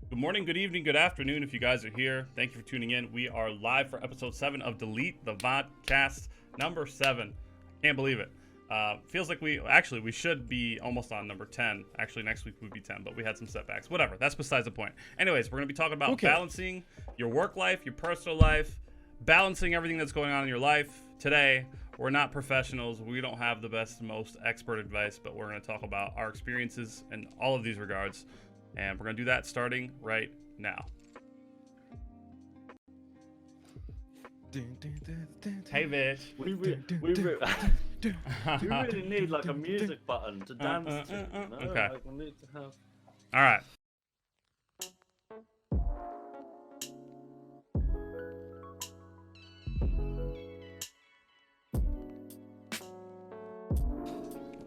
Good morning, good evening, good afternoon if you guys are here. Thank you for tuning in. We are live for episode 7 of Delete the VODcast, number 7. Can't believe it. Feels like we should be almost on number 10. Actually, next week would be 10, but we had some setbacks. Whatever, that's besides the point. Anyways, we're going to be talking about balancing your work life, your personal life, balancing everything that's going on in your life. Today, we're not professionals. We don't have the best, most expert advice, but we're going to talk about our experiences in all of these regards. And we're going to do that starting right now. Hey, bitch. We really need like a music button to dance to. Okay. Like we need to have... All right.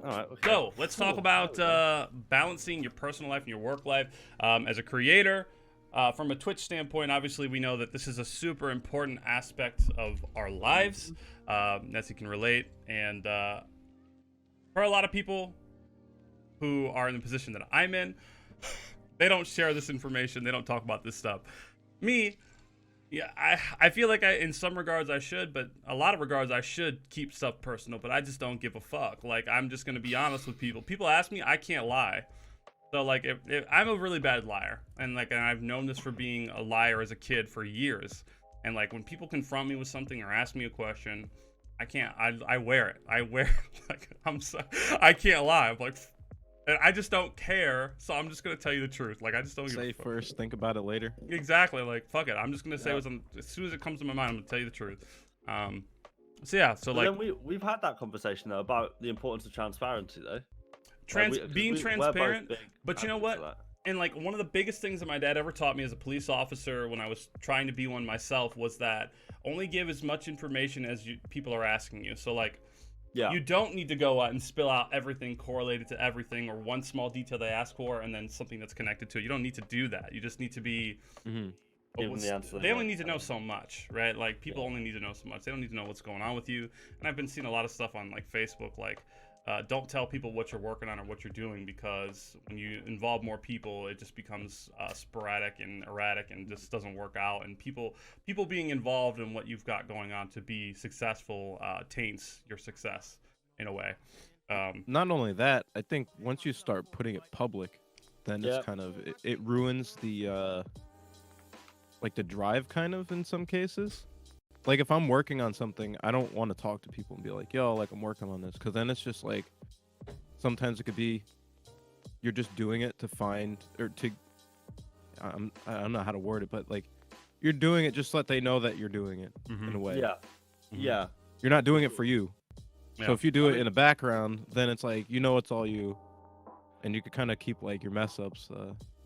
All right, okay. So let's talk about balancing your personal life and your work life. As a creator, from a Twitch standpoint, obviously we know that this is a super important aspect of our lives, as you can relate. And for a lot of people who are in the position that I'm in, they don't share this information. They don't talk about this stuff. Me, yeah, I feel like in some regards I should, but a lot of regards I should keep stuff personal, but I just don't give a fuck. Like, I'm just going to be honest with people. People ask me, I can't lie. So, like, if I'm a really bad liar, and I've known this for being a liar as a kid for years. And, like, when people confront me with something or ask me a question, I can't, I wear it. Like, I can't lie. I'm like, and I just don't care, so I'm just gonna tell you the truth. Like, I just don't say first, think about it later. Exactly. Like, fuck it. I'm just gonna say what's as soon as it comes to my mind. I'm gonna tell you the truth. So yeah. So but like, then we've had that conversation though about the importance of transparency though. Being transparent. But you know what? That. And like, one of the biggest things that my dad ever taught me as a police officer when I was trying to be one myself was that only give as much information as people are asking you. So like. Yeah. You don't need to go out and spill out everything correlated to everything or one small detail they ask for and then something that's connected to it. You don't need to do that. You just need to be... They only need to know so much, right? Like, people only need to know so much. They don't need to know what's going on with you. And I've been seeing a lot of stuff on, like, Facebook, like, don't tell people what you're working on or what you're doing, because when you involve more people, it just becomes sporadic and erratic and just doesn't work out. And people being involved in what you've got going on to be successful taints your success in a way. Not only that, I think once you start putting it public, then it's kind of it ruins the like the drive kind of in some cases. Like, if I'm working on something, I don't want to talk to people and be like, yo, like, I'm working on this. Because then it's just like, sometimes it could be, you're just doing it to find, or to, I don't know how to word it, but like, you're doing it just so that they know that you're doing it in a way. Yeah. Yeah. You're not doing it for you. Yeah. So if you do it in the background, then it's like, you know, it's all you. And you could kind of keep like your mess ups.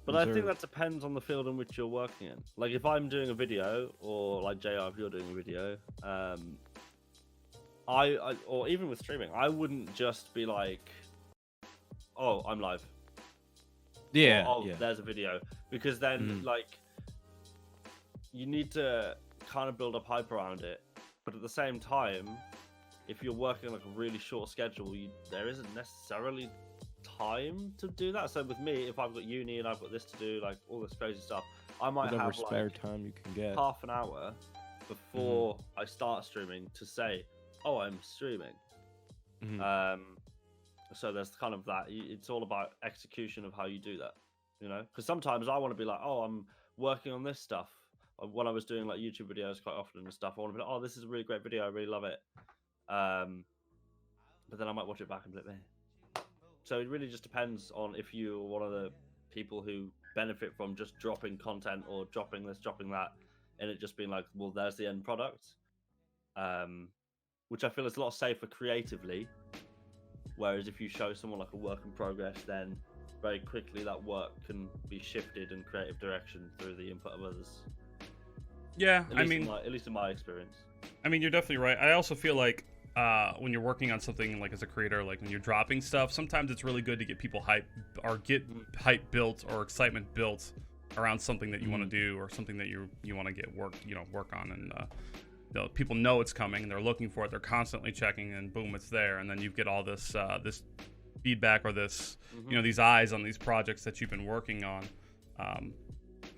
But I think that depends on the field in which you're working in. Like, if I'm doing a video, or like JR, if you're doing a video, I or even with streaming, I wouldn't just be like, oh, I'm live. Yeah. Or, there's a video. Because then, like, you need to kind of build up hype around it. But at the same time, if you're working like a really short schedule, there isn't necessarily time to do that. So with me, if I've got uni and I've got this to do, like all this crazy stuff, I might whatever have spare like time you can get, half an hour before I start streaming to say, oh, I'm streaming. So there's kind of that. It's all about execution of how you do that, you know, because sometimes I want to be like, oh, I'm working on this stuff. When I was doing like YouTube videos quite often and stuff, I want to be like, oh, this is a really great video, I really love it. But then I might watch it back and be like, meh. So it really just depends on if you're one of the people who benefit from just dropping content or dropping this, dropping that, and it just being like, well, there's the end product. Which I feel is a lot safer creatively. Whereas if you show someone like a work in progress, then very quickly that work can be shifted in creative direction through the input of others. Yeah, at least in my experience. I mean, you're definitely right. I also feel like when you're working on something, like as a creator, like when you're dropping stuff, sometimes it's really good to get people hype or get hype built or excitement built around something that you want to do or something that you want to get work on, and people know it's coming and they're looking for it. They're constantly checking, and boom, it's there. And then you get all this this feedback or this these eyes on these projects that you've been working on.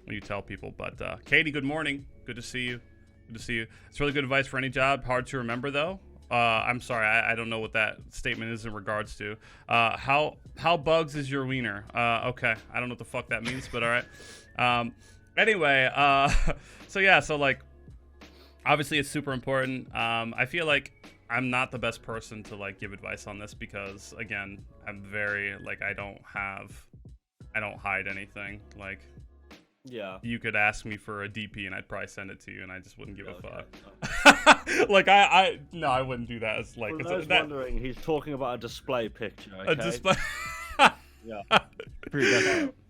when you tell people. But Katie, good morning. Good to see you. Good to see you. It's really good advice for any job. Hard to remember though. I'm sorry, I don't know what that statement is in regards to. How bugs is your wiener? Okay, I don't know what the fuck that means, but all right. Anyway, so like, obviously it's super important. I feel like I'm not the best person to like give advice on this because again, I'm very like I don't hide anything. Like, yeah, you could ask me for a DP and I'd probably send it to you and I just wouldn't give a fuck. Okay. Like I wouldn't do that. It's like For it's those wondering, he's talking about a display picture. Okay? a display. Yeah.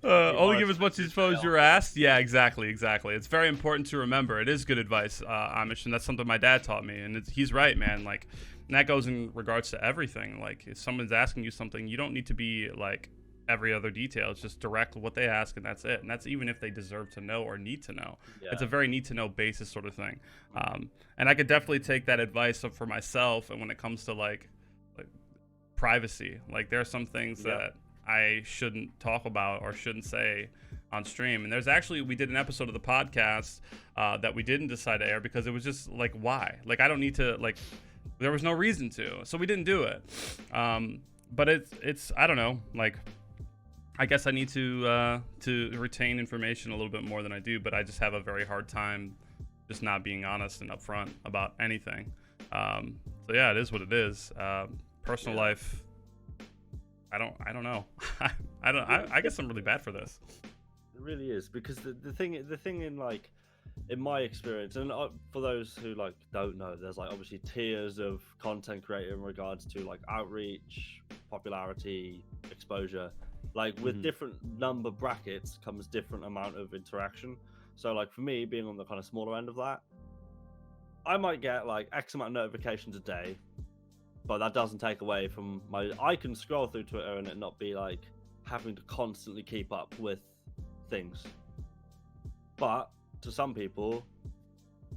Only give as much info as you're asked. Yeah, exactly. It's very important to remember. It is good advice, Amish, and that's something my dad taught me. And he's right, man. Like, and that goes in regards to everything. Like, if someone's asking you something, you don't need to be like every other detail. It's just direct what they ask, and that's it. And that's even if they deserve to know or need to know. Yeah. It's a very need to know basis sort of thing. And I could definitely take that advice for myself. And when it comes to like privacy, like there are some things that I shouldn't talk about or shouldn't say on stream. And we did an episode of the podcast that we didn't decide to air because it was just like, why? Like, I don't need to, like, there was no reason to. So we didn't do it. But it's I don't know, like, I guess I need to retain information a little bit more than I do, but I just have a very hard time just not being honest and upfront about anything. So yeah, it is what it is. Personal life, I don't know. I guess I'm really bad for this. It really is, because the thing in like, in my experience, and for those who like don't know, there's like obviously tiers of content creator in regards to like outreach, popularity, exposure. Like with different number brackets comes different amount of interaction. So like for me, being on the kind of smaller end of that, I might get like X amount of notifications a day, but that doesn't take away from I can scroll through Twitter and it not be like having to constantly keep up with things. But to some people,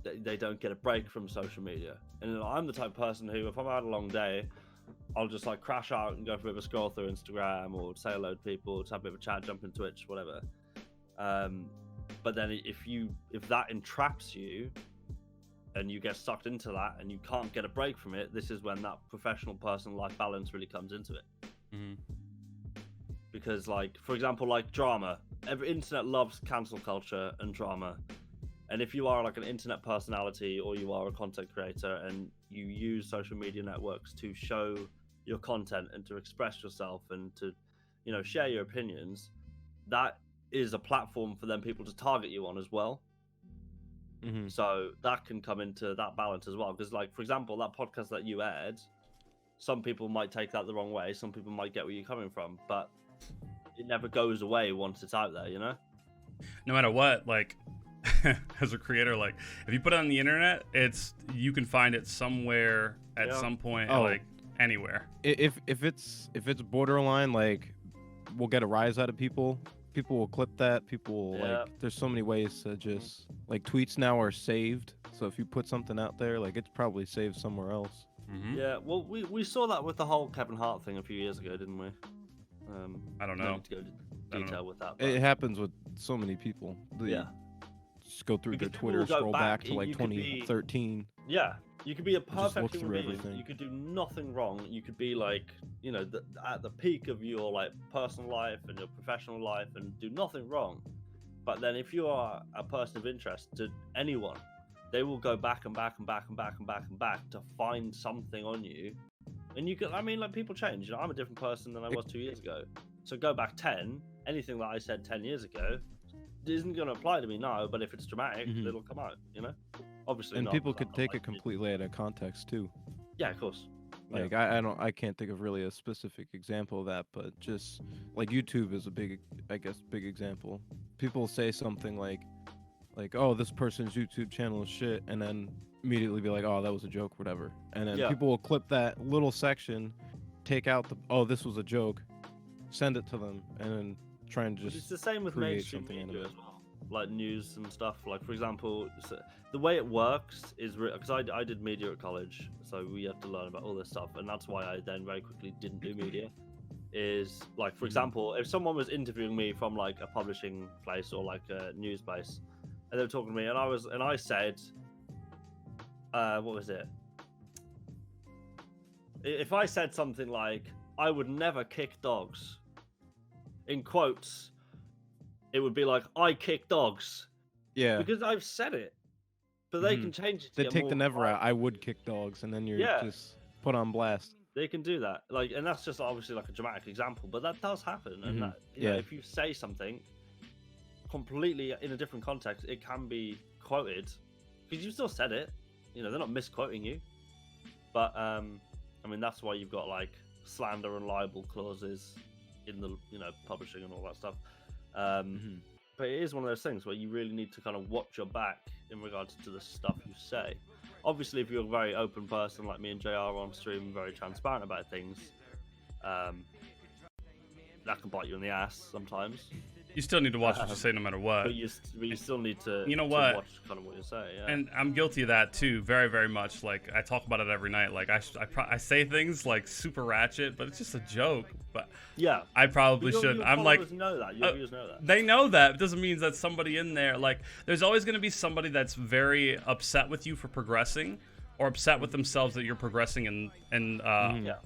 they don't get a break from social media. And I'm the type of person who, if I've had a long day, I'll just like crash out and go for a bit of a scroll through Instagram or say hello to people, to have a bit of a chat, jump in Twitch, whatever. But then if that entraps you and you get sucked into that and you can't get a break from it, this is when that professional personal life balance really comes into it. Because like, for example, like drama, every internet loves cancel culture and drama. And if you are like an internet personality or you are a content creator and you use social media networks to show your content and to express yourself and to, you know, share your opinions, that is a platform for them people to target you on as well. So that can come into that balance as well. Because like, for example, that podcast that you aired, some people might take that the wrong way. Some people might get where you're coming from, but it never goes away once it's out there, you know? No matter what, like, as a creator, like, if you put it on the internet, you can find it somewhere at some point, like anywhere. If it's borderline, like, we'll get a rise out of people. People will clip that. People will, like, there's so many ways to just, like, tweets now are saved. So if you put something out there, like, it's probably saved somewhere else. Yeah, well, we saw that with the whole Kevin Hart thing a few years ago, didn't we? I don't know. No need to go into detail with that. It happens with so many people. Just go through their Twitter, scroll back to like 2013. Yeah, you could be a perfect human being. Everything. You could do nothing wrong. You could be like, you know, at the peak of your like personal life and your professional life and do nothing wrong. But then if you are a person of interest to anyone, they will go back and back and back and back and back and back to find something on you. And you can, I mean, like, people change. You know, I'm a different person than I was 2 years ago. So go back 10, anything that I said 10 years ago isn't going to apply to me now, but if it's dramatic, it'll come out, you know? Obviously and not, people could take it completely out of context, too. Yeah, of course. Like, I can't think of really a specific example of that, but just, like, YouTube is a big example. People say something like, oh, this person's YouTube channel is shit, and then immediately be like, oh, that was a joke, whatever. And then people will clip that little section, take out oh, this was a joke, send it to them, and then try and just it's the same with mainstream media as well, like news and stuff. Like, for example, the way it works is, because I did media at college, so we had to learn about all this stuff, and that's why I then very quickly didn't do media. is like, for example, if someone was interviewing me from like a publishing place or like a news place, and they were talking to me, and I said, what was it? If I said something like, "I would never kick dogs," in quotes, it would be like, "I kick dogs," Yeah. because I've said it. But they can change it. They take the never out. I would kick dogs, and then you're just put on blast. They can do that, like, and that's just obviously like a dramatic example, but that does happen. And that, you know, if you say something completely in a different context, it can be quoted because you still said it. You know, they're not misquoting you. But I mean, that's why you've got like slander and libel clauses in the publishing and all that stuff. But it is one of those things where you really need to kind of watch your back in regards to the stuff you say. Obviously, if you're a very open person like me and JR on stream, very transparent about things, that can bite you in the ass sometimes. You still need to watch what you say no matter what. But you still need to, watch kind of what you say. Yeah. And I'm guilty of that too, very, very much. Like, I talk about it every night. Like, I say things like super ratchet, but it's just a joke. But yeah, I probably should. I'm like, know that. Your viewers know that. They know that. It doesn't mean that somebody in there, like, there's always going to be somebody that's very upset with you for progressing, or upset with themselves that you're progressing and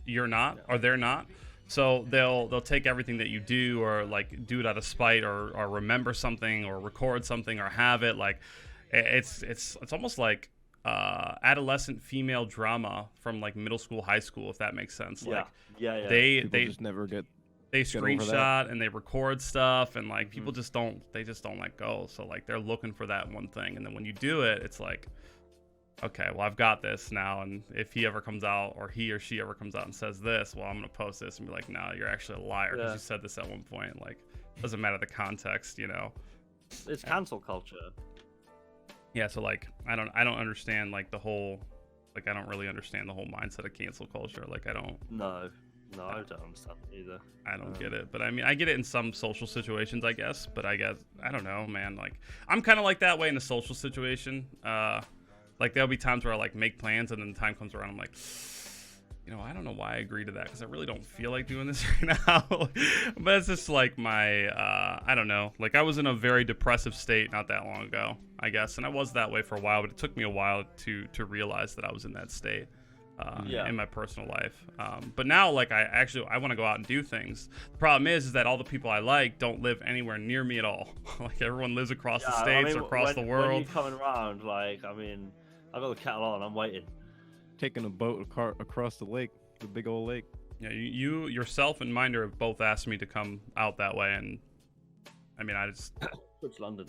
you're not, or they're not. So they'll take everything that you do, or like do it out of spite, or remember something, or record something, or have it. Like, it's almost like adolescent female drama from like middle school, high school, if that makes sense. Like, They just never get. They screenshot and they record stuff, and like people just don't let go. So like they're looking for that one thing, and then when you do it, it's like, okay, well, I've got this now, and if he ever comes out, or he or she ever comes out and says this, well, I'm gonna post this and be like, no, you're actually a liar because you said this at one point. Like, doesn't matter the context, you know. It's cancel culture. Yeah, so like I don't understand like the whole, like I don't really understand the whole mindset of cancel culture. Like I don't. No, I don't understand it either. I don't get it, but I mean, I get it in some social situations, I guess. But I guess I don't know, man. Like I'm kind of like that way in a social situation. Like there'll be times where I like make plans, and then the time comes around, I'm like, I don't know why I agree to that, because I really don't feel like doing this right now. But it's just like my, I don't know. Like I was in a very depressive state not that long ago, I guess, and I was that way for a while. But it took me a while to realize that I was in that state in my personal life. But now, like I want to go out and do things. The problem is that all the people I like don't live anywhere near me at all. Like everyone lives across the states, or across the world. When you're coming around, like I mean, I've got the kettle on. I'm waiting. Taking a boat across the lake, the big old lake. Yeah, you yourself and Minder have both asked me to come out that way, and I mean, I just Twitch London.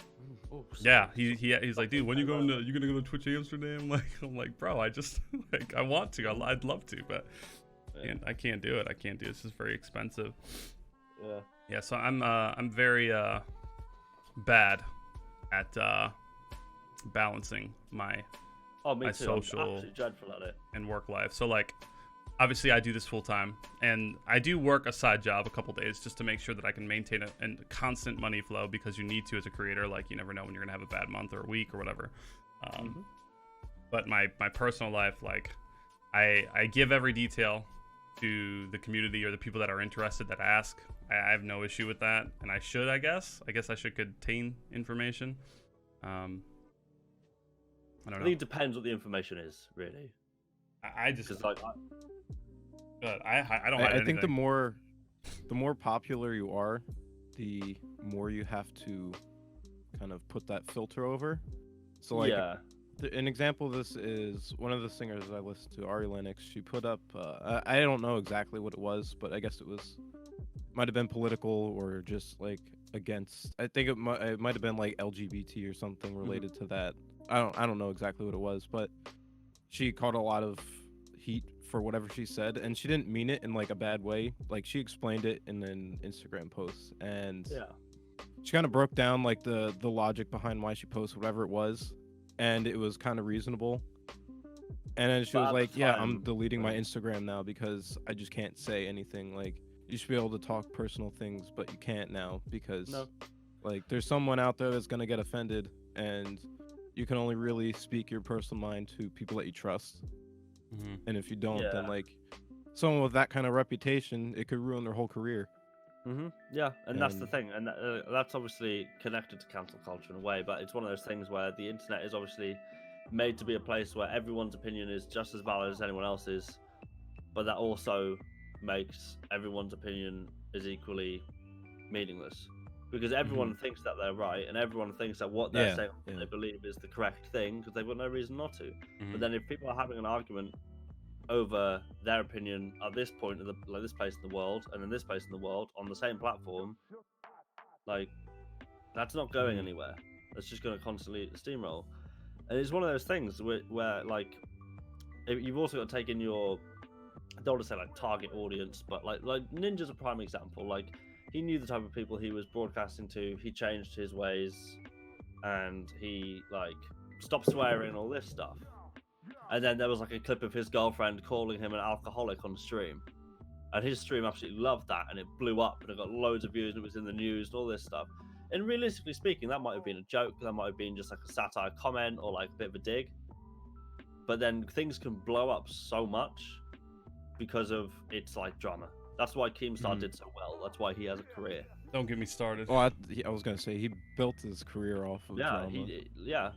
Yeah, he's like, dude, when you gonna go to Twitch Amsterdam? Like, I'm like, bro, I just like I want to, I'd love to, but I can't do it. I can't do it. It's just very expensive. Yeah. So I'm very bad at balancing my me too. social I'm absolutely dreadful at it. And work life. So like, obviously I do this full time, and I do work a side job a couple days just to make sure that I can maintain a constant money flow, because you need to as a creator. Like you never know when you're gonna have a bad month or a week or whatever. But my personal life, like I give every detail to the community or the people that are interested that ask. I have no issue with that, and I guess I should contain information. I don't know. I think it depends what the information is, really. I just like. I don't. I think the more popular you are, the more you have to kind of put that filter over. So like, an example of this is one of the singers I listened to, Ari Lennox. She put up. I don't know exactly what it was, but I guess it might have been political or just like against. I think it might have been like LGBT or something related to that. I don't know exactly what it was, but she caught a lot of heat for whatever she said, and she didn't mean it in like a bad way. Like she explained it in an Instagram post, and she kind of broke down like the logic behind why she posted whatever it was, and it was kind of reasonable. And then she was like, "Yeah, I'm deleting my Instagram now because I just can't say anything. Like you should be able to talk personal things, but you can't now because like there's someone out there that's gonna get offended, and you can only really speak your personal mind to people that you trust. And if you don't, then like someone with that kind of reputation, it could ruin their whole career. Yeah, and that's the And- thing, and that's obviously connected to cancel culture in a way. But it's one of those things where the internet is obviously made to be a place where everyone's opinion is just as valid as anyone else's, but that also makes everyone's opinion is equally meaningless because everyone thinks that they're right and everyone thinks that what they're saying, what they believe is the correct thing because they've got no reason not to. But then if people are having an argument over their opinion at this point of the like this place in the world and then this place in the world on the same platform, like that's not going anywhere. That's just going to constantly steamroll. And it's one of those things where like you've also got to take in your, I don't want to say like target audience, but like Ninja's a prime example. Like he knew the type of people he was broadcasting to. He changed his ways, and he like stopped swearing and all this stuff. And then there was like a clip of his girlfriend calling him an alcoholic on stream, and his stream absolutely loved that, and it blew up, and it got loads of views, and it was in the news, and all this stuff. And realistically speaking, that might have been a joke. That might have been just like a satire comment or like a bit of a dig. But then things can blow up so much because of its like drama. That's why Keemstar did so well. That's why he has a career. Don't get me started. Well, I was gonna say he built his career off of drama. Yeah.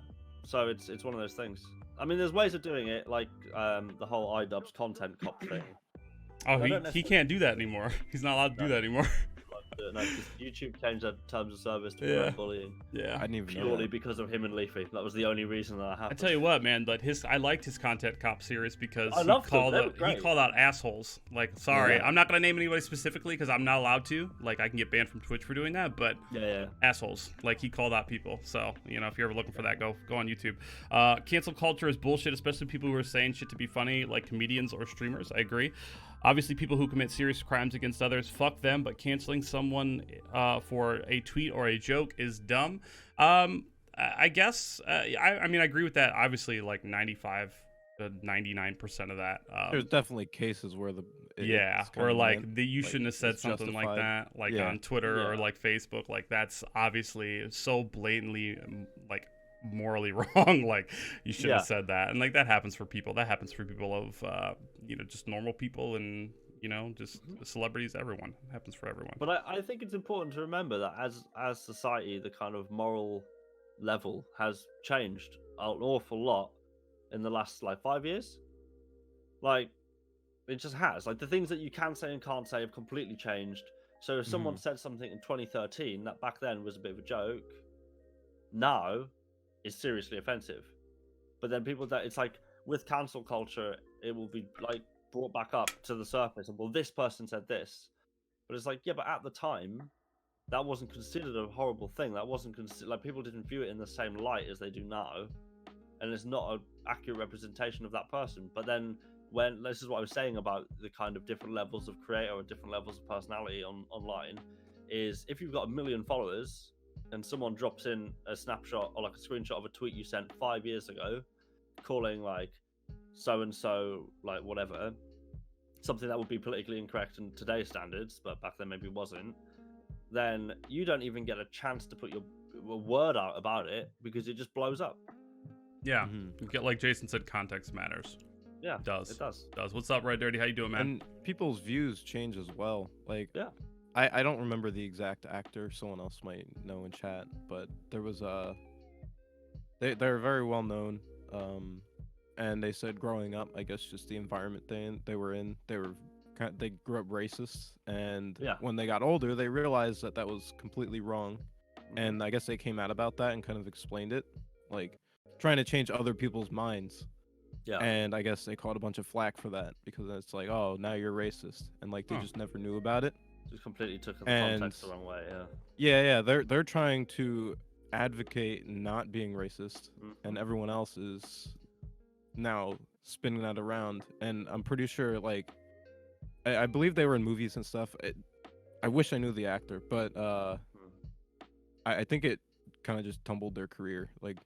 So it's one of those things. I mean, there's ways of doing it, like the whole iDubbbz content cop thing. Oh, he can't do that anymore. He's not allowed to do that anymore. No, YouTube changed their terms of service to prevent bullying. Yeah, I didn't even know Purely that. because of him and Leafy. That was the only reason that happened. I tell you what, man, but I liked his content cop series because I loved them. he called out assholes. Like, sorry, I'm not gonna name anybody specifically because I'm not allowed to. Like, I can get banned from Twitch for doing that, but assholes. Like, he called out people. So, you know, if you're ever looking for that, go on YouTube. Cancel culture is bullshit, especially people who are saying shit to be funny, like comedians or streamers. I agree. Obviously, people who commit serious crimes against others, fuck them, but canceling someone for a tweet or a joke is dumb. I guess, I mean, I agree with that. Obviously, like 95 to 99% of that. There's definitely cases where or like you shouldn't have said something justified. like that, like on Twitter or like Facebook. Like that's obviously so blatantly like morally wrong. Like you shouldn't have said that, and like that happens for people. That happens for people of you know, just normal people and you know, just celebrities. Everyone, it happens for everyone. But I think it's important to remember that as society, the kind of moral level has changed an awful lot in the last like 5 years. Like it just has. Like the things that you can say and can't say have completely changed. So if someone said something in 2013 that back then was a bit of a joke, now is seriously offensive. But then people that it's like with cancel culture, it will be like brought back up to the surface and well, this person said this, but it's like, yeah, but at the time that wasn't considered a horrible thing. That wasn't considered, like people didn't view it in the same light as they do now, and it's not an accurate representation of that person. But then when this is what I was saying about the kind of different levels of creator or different levels of personality online, is if you've got 1 million followers and someone drops in a snapshot or like a screenshot of a tweet you sent 5 years ago calling like so and so like whatever, something that would be politically incorrect in today's standards but back then maybe wasn't, then you don't even get a chance to put your word out about it because it just blows up. You get, like Jason said, context matters. Yeah, it does. It does. What's up, Red Dirty? How you doing, man? And people's views change as well. Like, I don't remember the exact actor. Someone else might know in chat, but there was they're very well known. And they said growing up, I guess just the environment they were in, they grew up racist, and when they got older, they realized that was completely wrong, and I guess they came out about that and kind of explained it, like trying to change other people's minds. And I guess they caught a bunch of flack for that because it's like, oh, now you're racist, and like they just never knew about it. Just completely took the context the wrong way. They're trying to advocate not being racist, and everyone else is now spinning that around. And I'm pretty sure, like, I believe they were in movies and stuff. I wish I knew the actor, but I think it kind of just tumbled their career. Like,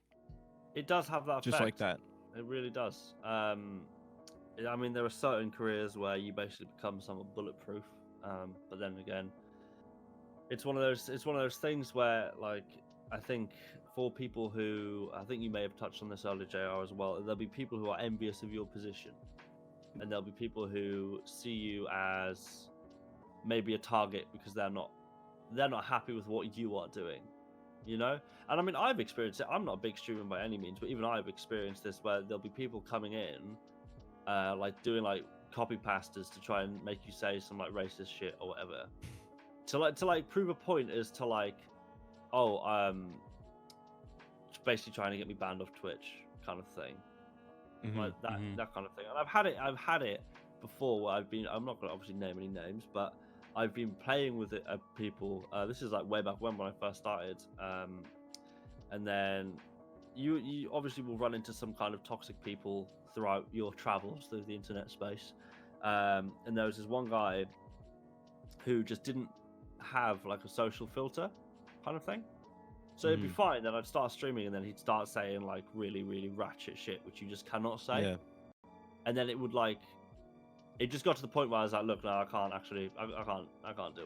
it does have that just effect. like that. It really does. I mean, there are certain careers where you basically become somewhat bulletproof, but then again, it's one of those things where, like, I think for people who, I think you may have touched on this earlier, JR, as well, there'll be people who are envious of your position. and there'll be people who see you as maybe a target because they're not happy with what you are doing, you know. And I mean, I've experienced it. I'm not a big streamer by any means, but even I've experienced this where there'll be people coming in like doing like copy pastas to try and make you say some like racist shit or whatever, to like prove a point as to like, basically trying to get me banned off Twitch kind of thing. Like that kind of thing. And I've had it before where I'm not gonna obviously name any names, but I've been playing with it people. This is like way back when I first started, and then you obviously will run into some kind of toxic people throughout your travels through the internet space. And there was this one guy who just didn't have like a social filter kind of thing. So it'd be fine. Then I'd start streaming, and then he'd start saying like really, really ratchet shit, which you just cannot say. Yeah. And then it would like, it just got to the point where I was like, look, no, I can't deal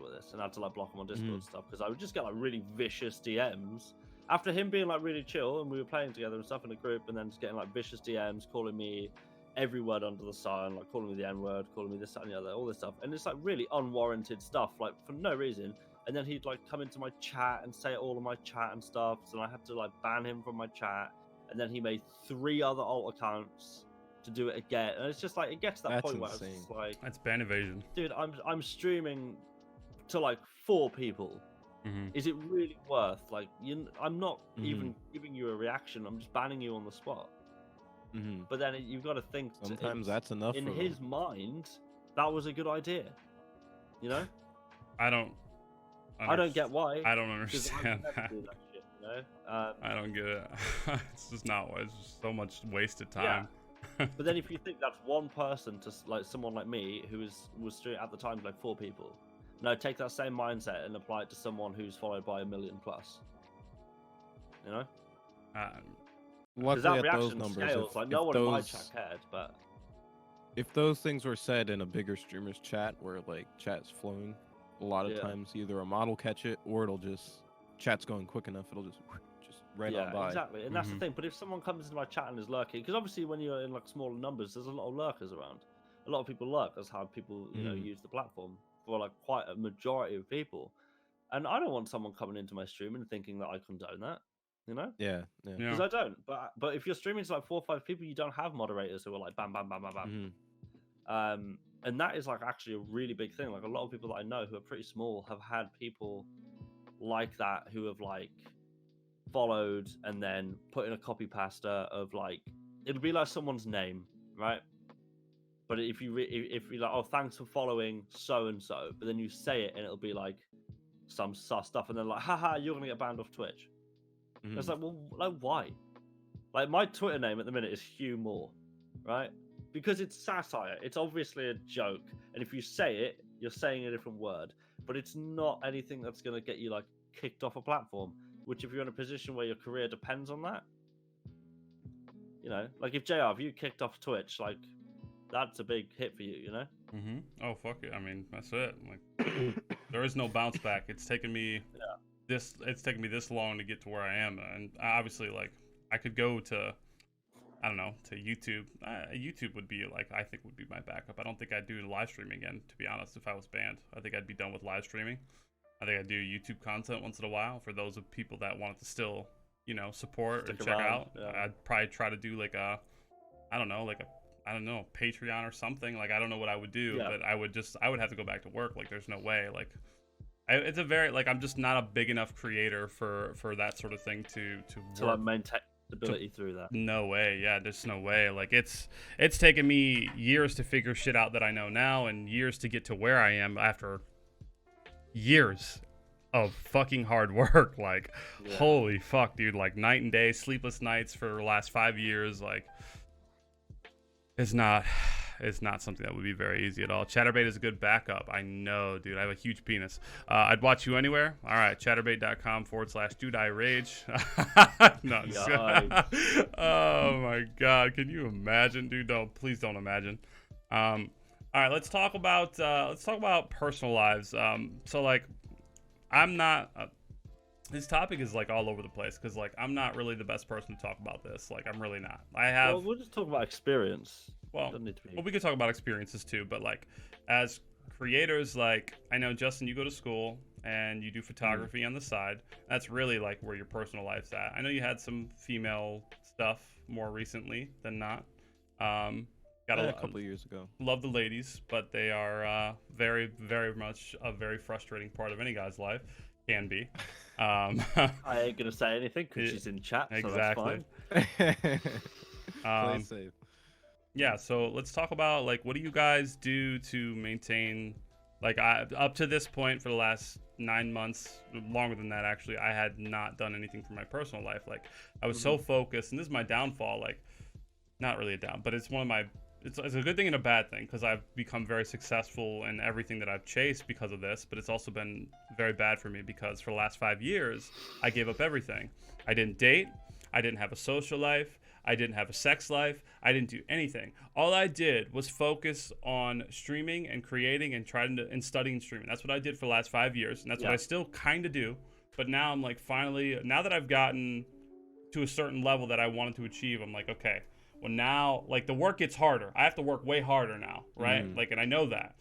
with this, and I had to like block him on Discord and stuff, because I would just get like really vicious DMs after him being like really chill, and we were playing together and stuff in a group, and then just getting like vicious DMs, calling me every word under the sun, like calling me the N-word, calling me this, that, and the other, all this stuff, and it's like really unwarranted stuff, like for no reason. And then he'd like come into my chat and say all of my chat and stuff, so I had to like ban him from my chat. And then he made 3 other alt accounts to do it again, and it's just like it gets to that point where it's just like, that's ban evasion, dude. I'm streaming to like 4 people. Is it really worth like I'm not even giving you a reaction. I'm just banning you on the spot. But then you've got to think. Sometimes that's enough. In his mind, that was a good idea. You know. I don't get why. I don't understand that. Do that shit, you know? I don't get it. It's just not. It's just so much wasted time. Yeah. But then if you think that's one person to like someone like me who was streaming at the time like 4 people, no, take that same mindset and apply it to someone who's followed by 1 million plus. You know? Because that reaction scales. Like no one in my chat cared, but if those things were said in a bigger streamer's chat where like chat's flowing, a lot of times either a mod will catch it or it'll just chat's going quick enough, it'll just right on by. Exactly. And that's the thing. But if someone comes into my chat and is lurking, because obviously when you're in like smaller numbers, there's a lot of lurkers around. A lot of people lurk. That's how people use the platform for like quite a majority of people. And I don't want someone coming into my stream and thinking that I condone that. You know? Yeah. Because I don't. But if you're streaming to like 4 or 5 people, you don't have moderators who are like bam, bam, bam, bam, bam. And that is like actually a really big thing. Like a lot of people that I know who are pretty small have had people like that who have like followed and then put in a copy pasta of like, it'll be like someone's name, right? But if you're like, oh, thanks for following so and so, but then you say it and it'll be like some sus stuff, and then like, haha, you're gonna get banned off Twitch. It's like, well, like why? Like my Twitter name at the minute is Hugh Moore, right? Because it's satire. It's obviously a joke, and if you say it, you're saying a different word. But it's not anything that's going to get you like kicked off a platform. Which, if you're in a position where your career depends on that, you know, like if you kicked off Twitch, like that's a big hit for you, you know. Oh fuck it. I mean, that's it. Like, there is no bounce back. It's taken me It's taken me this long to get to where I am, and obviously, like, I could go to, I don't know, to YouTube. YouTube would be like, I think would be my backup. I don't think I'd do live streaming again, to be honest. If I was banned, I think I'd be done with live streaming. I think I'd do YouTube content once in a while for those of people that wanted to still, you know, support and check out. I'd probably try to do like a, I don't know, Patreon or something. Like, I don't know what I would do, but I would have to go back to work. Like, there's no way. Like, it's a very, like, I'm just not a big enough creator for that sort of thing to work. Like maintain stability through that. No way. Yeah, there's no way. Like, it's taken me years to figure shit out that I know now, and years to get to where I am after years of fucking hard work. Like, holy fuck, dude. Like, night and day, sleepless nights for the last 5 years. Like, it's not something that would be very easy at all. Chatterbait is a good backup. I know, dude. I have a huge penis. I'd watch you anywhere. All right, chatterbait.com/DudeiRage. No. Oh my god, can you imagine, dude? No, please don't imagine. All right, let's talk about personal lives. So like, I'm not This topic is like all over the place because like I'm not really the best person to talk about this. Like I'm really not. I have. Well, we'll just talk about experience. Well, Doesn't need to be... well, we could talk about experiences too, but like as creators, like I know Justin, you go to school and you do photography on the side. That's really like where your personal life's at. I know you had some female stuff more recently than not. Got a couple of years ago. Love the ladies, but they are very, very much a very frustrating part of any guy's life. Can be. I ain't gonna say anything because she's in chat. Exactly. So that's fine. Play safe. Yeah, so let's talk about like what do you guys do to maintain like up to this point for the last 9 months, longer than that actually, I had not done anything for my personal life. Like I was so focused, and this is my downfall, like not really a down, but it's one of my it's a good thing and a bad thing because I've become very successful in everything that I've chased because of this, but it's also been very bad for me because for the last 5 years, I gave up everything. I didn't date. I didn't have a social life. I didn't have a sex life. I didn't do anything. All I did was focus on streaming and creating and and studying streaming. That's what I did for the last 5 years, and that's what I still kind of do. But now I'm like finally, now that I've gotten to a certain level that I wanted to achieve, I'm like, okay, well now, like the work gets harder. I have to work way harder now, right? Like, and I know that.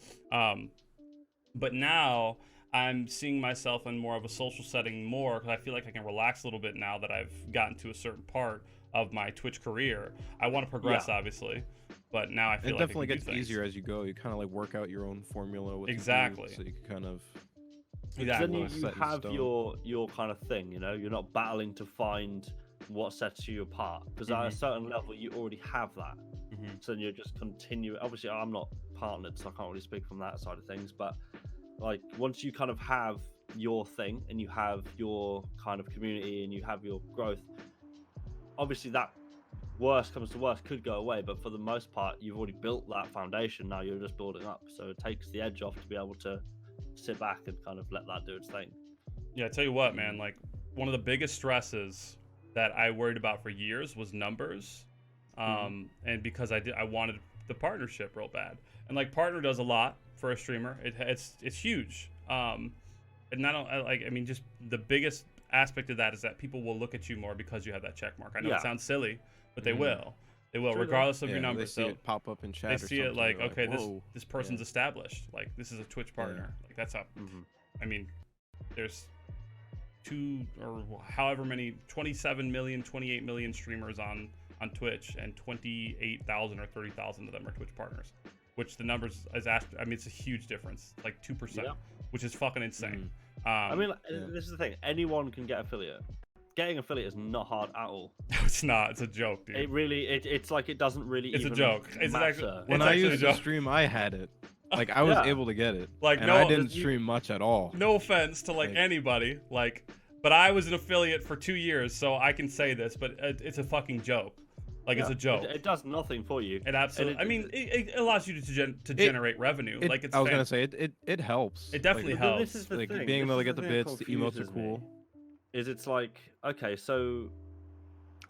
But now I'm seeing myself in more of a social setting more because I feel like I can relax a little bit now that I've gotten to a certain part of my Twitch career. I want to progress, obviously, but now I feel like it definitely I can gets do things easier as you go. You kind of like work out your own formula with exactly. so you can kind of Then you have your kind of thing, you know. You're not battling to find what sets you apart because at a certain level you already have that. So then you're just continue. Obviously, I'm not partnered, so I can't really speak from that side of things. But like once you kind of have your thing and you have your kind of community and you have your growth, obviously that worst comes to worst could go away, but for the most part you've already built that foundation. Now you're just building up, so it takes the edge off to be able to sit back and kind of let that do its thing. Yeah, I tell you what, man, like one of the biggest stresses that I worried about for years was numbers, and because I wanted the partnership real bad, and like partner does a lot for a streamer. It's huge, and not like I mean just the biggest aspect of that is that people will look at you more because you have that check mark. I know it sounds silly, but they will. They will, regardless of your numbers. They see it pop up in chat. They see it like, okay, whoa. this person's established. Like this is a Twitch partner. Like that's up. I mean, there's however many 27 million, 28 million streamers on Twitch, and 28,000 or 30,000 of them are Twitch partners. Which the numbers is I mean, it's a huge difference, like 2%, which is fucking insane. I mean, this is the thing. Anyone can get affiliate. Getting affiliate is not hard at all. No, it's not. It's a joke, dude. It really, it's like it doesn't really. It's even a joke. It's matter. actually when I used to stream, I had it. Like I was able to get it. Like and I didn't stream much at all. No offense to like anybody, like, but I was an affiliate for 2 years, so I can say this. But it's a fucking joke. Like it's a joke. It does nothing for you. It absolutely. I mean, it allows you to generate revenue. Like it's. I was gonna say it helps. It definitely helps. This is the like thing. being able to get the bits, the emotes are cool. It's like, okay, so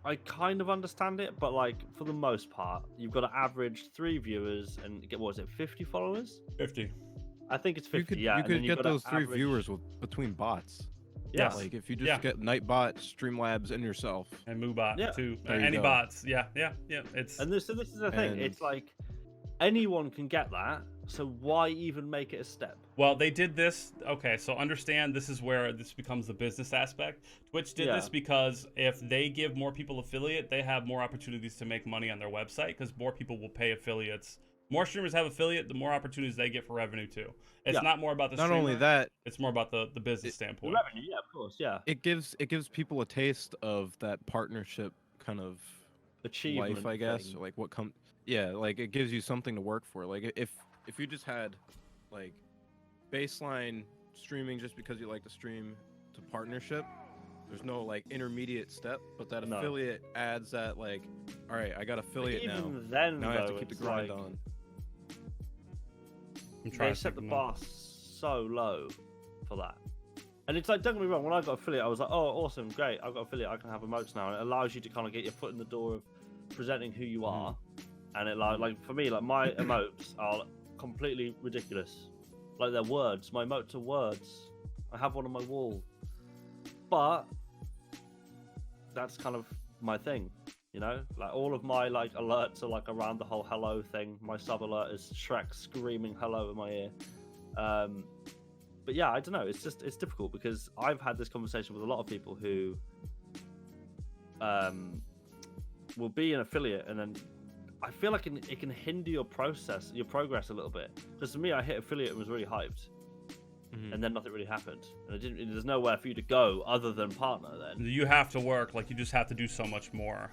I kind of understand it, but like for the most part, you've got to average 3 viewers and get, what is it, 50 followers? 50. I think it's 50. You could get those 3 viewers between bots. Yeah, like if you just get Nightbot, Streamlabs, and yourself, and Moobot too. Any bots, It's and this is the thing. It's like anyone can get that, so why even make it a step? Well, they did this. Okay, so understand this is where this becomes the business aspect. Twitch did this because if they give more people affiliate, they have more opportunities to make money on their website because more people will pay affiliates. More streamers have affiliate, the more opportunities they get for revenue too. It's not more about the streamer. Not only that, it's more about the business standpoint. The revenue, of course, It gives people a taste of that partnership kind of achievement life, I guess. thing. Or like what comes. Yeah, like it gives you something to work for. Like if you just had like baseline streaming just because you like to stream to partnership, there's no like intermediate step, but that affiliate adds that like, all right, I got affiliate now. Then, now I have to keep the grind like, on. They set the bar so low for that. And it's like, don't get me wrong, when I got affiliate, I was like, oh, awesome, great, I've got affiliate, I can have emotes now. And it allows you to kind of get your foot in the door of presenting who you are. And it like for me, like my emotes are completely ridiculous. Like they're words. My emotes are words. I have one on my wall. but that's kind of my thing, you know. Like all of my like alerts are like around the whole hello thing. My sub alert is Shrek screaming hello in my ear. But yeah, I don't know. It's difficult because I've had this conversation with a lot of people who will be an affiliate, and then I feel like it can hinder your progress a little bit. Because for me, I hit affiliate and was really hyped, and then nothing really happened, and there's nowhere for you to go other than partner. Then you have to work, like you just have to do so much more.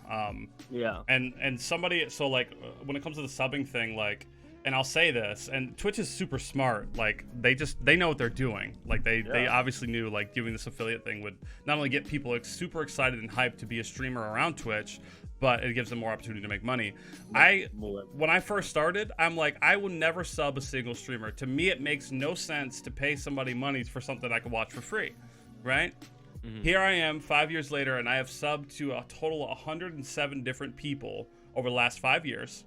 Yeah. And somebody, so like when it comes to the subbing thing, like, and I'll say this, and Twitch is super smart. Like they know what they're doing. Like they obviously knew like doing this affiliate thing would not only get people like super excited and hyped to be a streamer around Twitch, but it gives them more opportunity to make money. When I first started, I'm like, I will never sub a single streamer. To me, it makes no sense to pay somebody money for something I can watch for free, right? Here I am 5 years later, and I have subbed to a total of 107 different people over the last 5 years.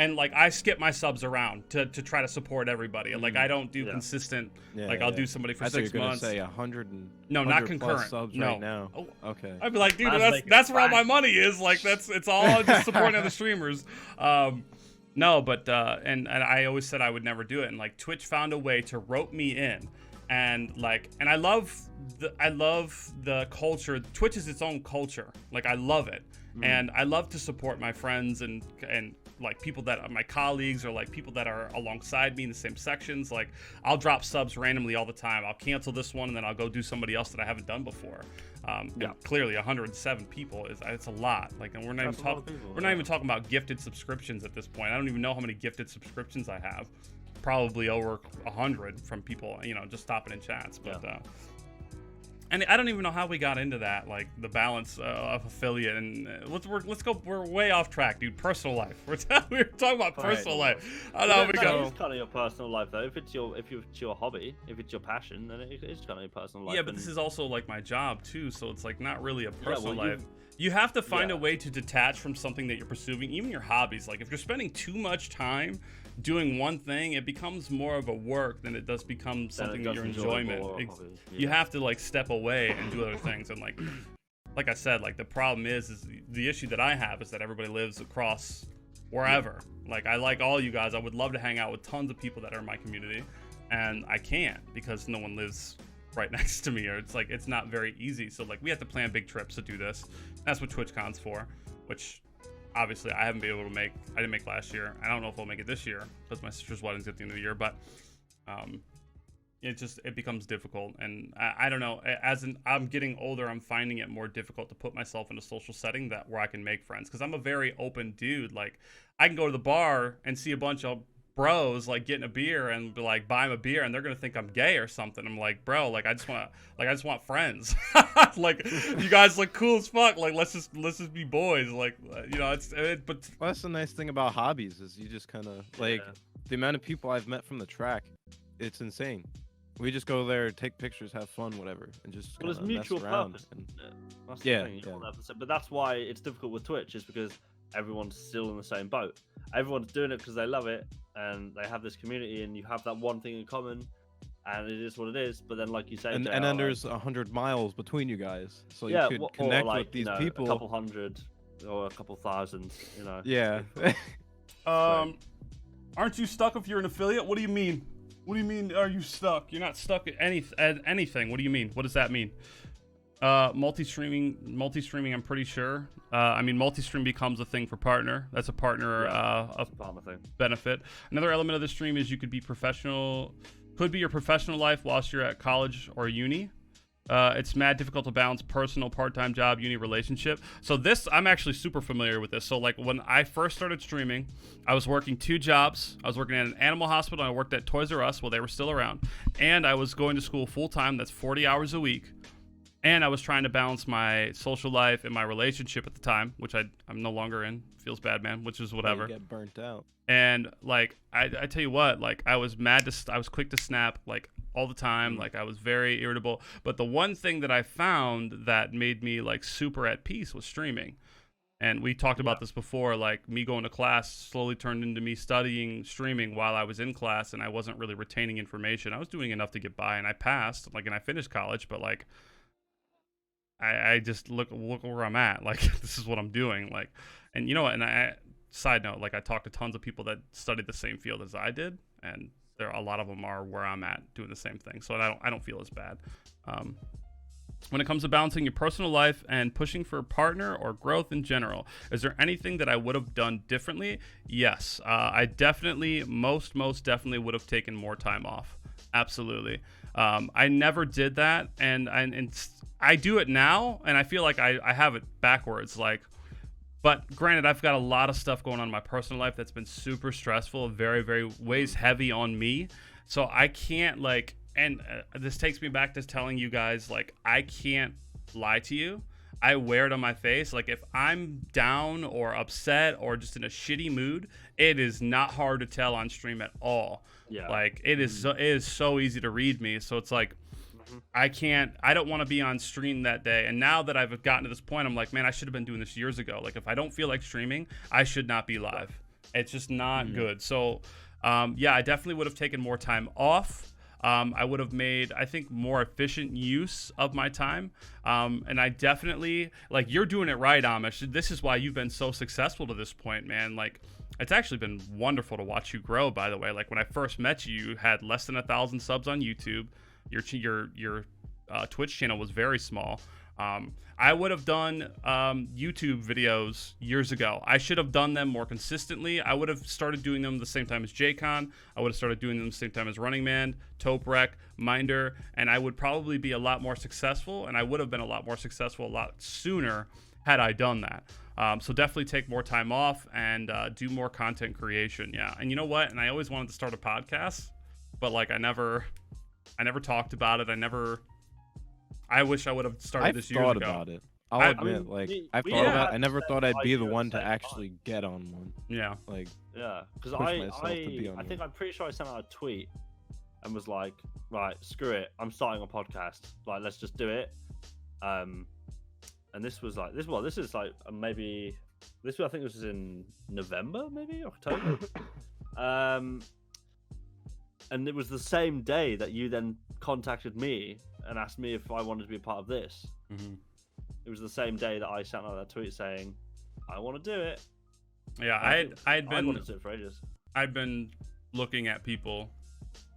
And like I skip my subs around to try to support everybody. Like I don't do consistent. I'll do somebody for 6 months. I thought you were gonna say 100 and no, not concurrent subs no. right now. Oh. Okay. I'd be like, dude, that's where all my money is. Like it's all just supporting other streamers. No, but and I always said I would never do it. And like Twitch found a way to rope me in. And I love the culture. Twitch is its own culture. Like I love it. And I love to support my friends and like people that are my colleagues or like people that are alongside me in the same sections. Like I'll drop subs randomly all the time. I'll cancel this one and then I'll go do somebody else that I haven't done before. And clearly 107 people it's a lot. Like, and we're not even talking about gifted subscriptions at this point. I don't even know how many gifted subscriptions I have. Probably over 100 from people, just stopping in chats. But and I don't even know how we got into that, like the balance of affiliate. And let's go. We're way off track, dude. Personal life. We're talking about personal life. I know we go. It's kind of your personal life, though. If it's your hobby, if it's your passion, then it's kind of your personal life. Yeah, but this is also like my job too, so it's like not really a personal life. You have to find a way to detach from something that you're pursuing, even your hobbies. Like if you're spending too much time doing one thing, it becomes more of a work than it does become something that your enjoyment. You have to like step away and do other things. And like I said, like the problem is the issue that I have is that everybody lives across wherever. Like I like all you guys. I would love to hang out with tons of people that are in my community, and I can't because no one lives right next to me, or it's not very easy. So like we have to plan big trips to do this. That's what TwitchCon's for, which obviously I haven't been able to make. I didn't make last year. I don't know if I'll make it this year because my sister's wedding's at the end of the year, but it becomes difficult. And I don't know, I'm getting older, I'm finding it more difficult to put myself in a social setting where I can make friends, because I'm a very open dude. Like I can go to the bar and see a bunch of bros like getting a beer and be like, buy them a beer, and they're gonna think I'm gay or something. I'm like, bro, like I just want friends. Like you guys look cool as fuck. Like let's just be boys. Like but well, that's the nice thing about hobbies is you just kind of like the amount of people I've met from the track. It's insane. We just go there, take pictures, have fun, whatever, and just it's mutual purpose. That's the thing. But that's why it's difficult with Twitch, is because everyone's still in the same boat. Everyone's doing it because they love it and they have this community, and you have that one thing in common, and it is what it is. But then, like you say, and then there's 100 miles between you guys, so you could connect with these people. A couple hundred or a couple thousand, Yeah. Aren't you stuck if you're an affiliate? What do you mean? What do you mean? Are you stuck? You're not stuck at anything. What do you mean? What does that mean? Multi-streaming. I'm pretty sure. Multi-stream becomes a thing for partner. That's a partner benefit. Another element of the stream is you could be professional. Could be your professional life whilst you're at college or uni. It's mad difficult to balance personal, part-time job, uni relationship. So this, I'm actually super familiar with this. So like when I first started streaming, I was working 2 jobs. I was working at an animal hospital, and I worked at Toys R Us while they were still around. And I was going to school full-time. That's 40 hours a week. And I was trying to balance my social life and my relationship at the time, which I'm no longer in. Feels bad, man, which is whatever. You get burnt out. And like, I tell you what, like I was quick to snap, like all the time. Like I was very irritable. But the one thing that I found that made me like super at peace was streaming. And we talked about this before, like me going to class slowly turned into me studying streaming while I was in class, and I wasn't really retaining information. I was doing enough to get by, and I passed, like, and I finished college, but like, I just look where I'm at. Like this is what I'm doing. Like, and you know what? And side note, like I talked to tons of people that studied the same field as I did, and a lot of them are where I'm at doing the same thing. So I don't feel as bad. When it comes to balancing your personal life and pushing for a partner or growth in general, is there anything that I would have done differently? Yes, I definitely, most definitely would have taken more time off. Absolutely. I never did that, and I do it now, and I feel like I have it backwards. Like, but granted, I've got a lot of stuff going on in my personal life that's been super stressful, very weighs heavy on me. So I can't like, and this takes me back to telling you guys, like, I can't lie to you. I wear it on my face. Like, if I'm down or upset or just in a shitty mood, it is not hard to tell on stream at all. Yeah. Like, it is so easy to read me. So it's like, I don't want to be on stream that day. And now that I've gotten to this point, I'm like, man, I should have been doing this years ago. Like, if I don't feel like streaming, I should not be live. It's just not good. So, yeah, I definitely would have taken more time off. I would have made, I think, more efficient use of my time. And I definitely, like, you're doing it right, Amish. This is why you've been so successful to this point, man. Like, it's actually been wonderful to watch you grow, by the way. Like, when I first met you, you had less than 1,000 subs on YouTube. Your Twitch channel was very small. I would have done YouTube videos years ago. I should have done them more consistently. I would have started doing them the same time as JCon. I would have started doing them the same time as Running Man, Toprek, Minder, and I would probably be a lot more successful, and I would have been a lot more successful a lot sooner had I done that. So definitely take more time off and do more content creation. Yeah, and you know what? And I always wanted to start a podcast, but like I never talked about it. I wish I would have started this years ago. I've thought about it. I'll admit, like, I've thought about it. I never thought I'd be the one to actually get on one. Yeah. Like, yeah, because I think I'm pretty sure I sent out a tweet and was like, right, screw it, I'm starting a podcast. Like, let's just do it. And this was like, this is like maybe I think this was in November, maybe October. And it was the same day that you then contacted me and asked me if I wanted to be a part of this. Mm-hmm. It was the same day that I sent out that tweet saying, I want to do it. Yeah, I wanted to do it for ages. I'd been looking at people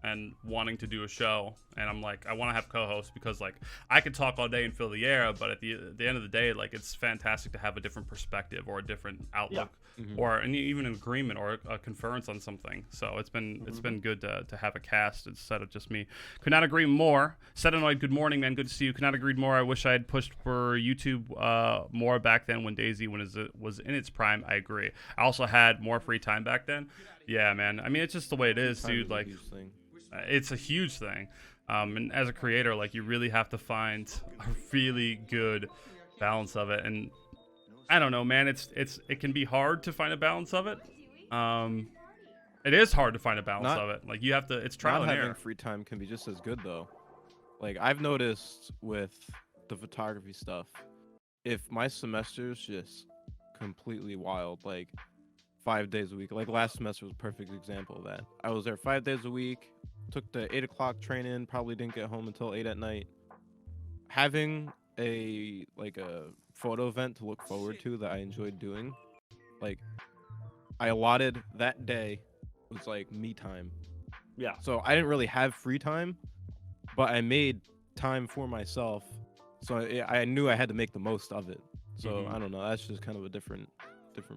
and wanting to do a show, and I'm like, I want to have co-hosts because like I could talk all day and fill the air, but at the end of the day, like it's fantastic to have a different perspective or a different outlook, or even an agreement or a conference on something. So it's been good to have a cast instead of just me. Could not agree more. Sedanoid, good morning, man. Good to see you. Could not agree more. I wish I had pushed for YouTube more back then when DayZ was in its prime. I agree. I also had more free time back then. Yeah, man. I mean, it's just the way it is, dude. Like, it's a huge thing. And as a creator, like, you really have to find a really good balance of it. And I don't know, man, it can be hard to find a balance of it. It is hard to find a balance of it. Like, you have to, it's trial and error. Not having free time can be just as good though. Like, I've noticed with the photography stuff, if my semester's just completely wild, like 5 days a week, like last semester was a perfect example of that. I was there 5 days a week, took the 8 o'clock train in, probably didn't get home until 8 at night. Having a photo event to look forward to that I enjoyed doing, like, I allotted that day was like me time. Yeah. So I didn't really have free time, but I made time for myself. So I knew I had to make the most of it. So I don't know. That's just kind of a different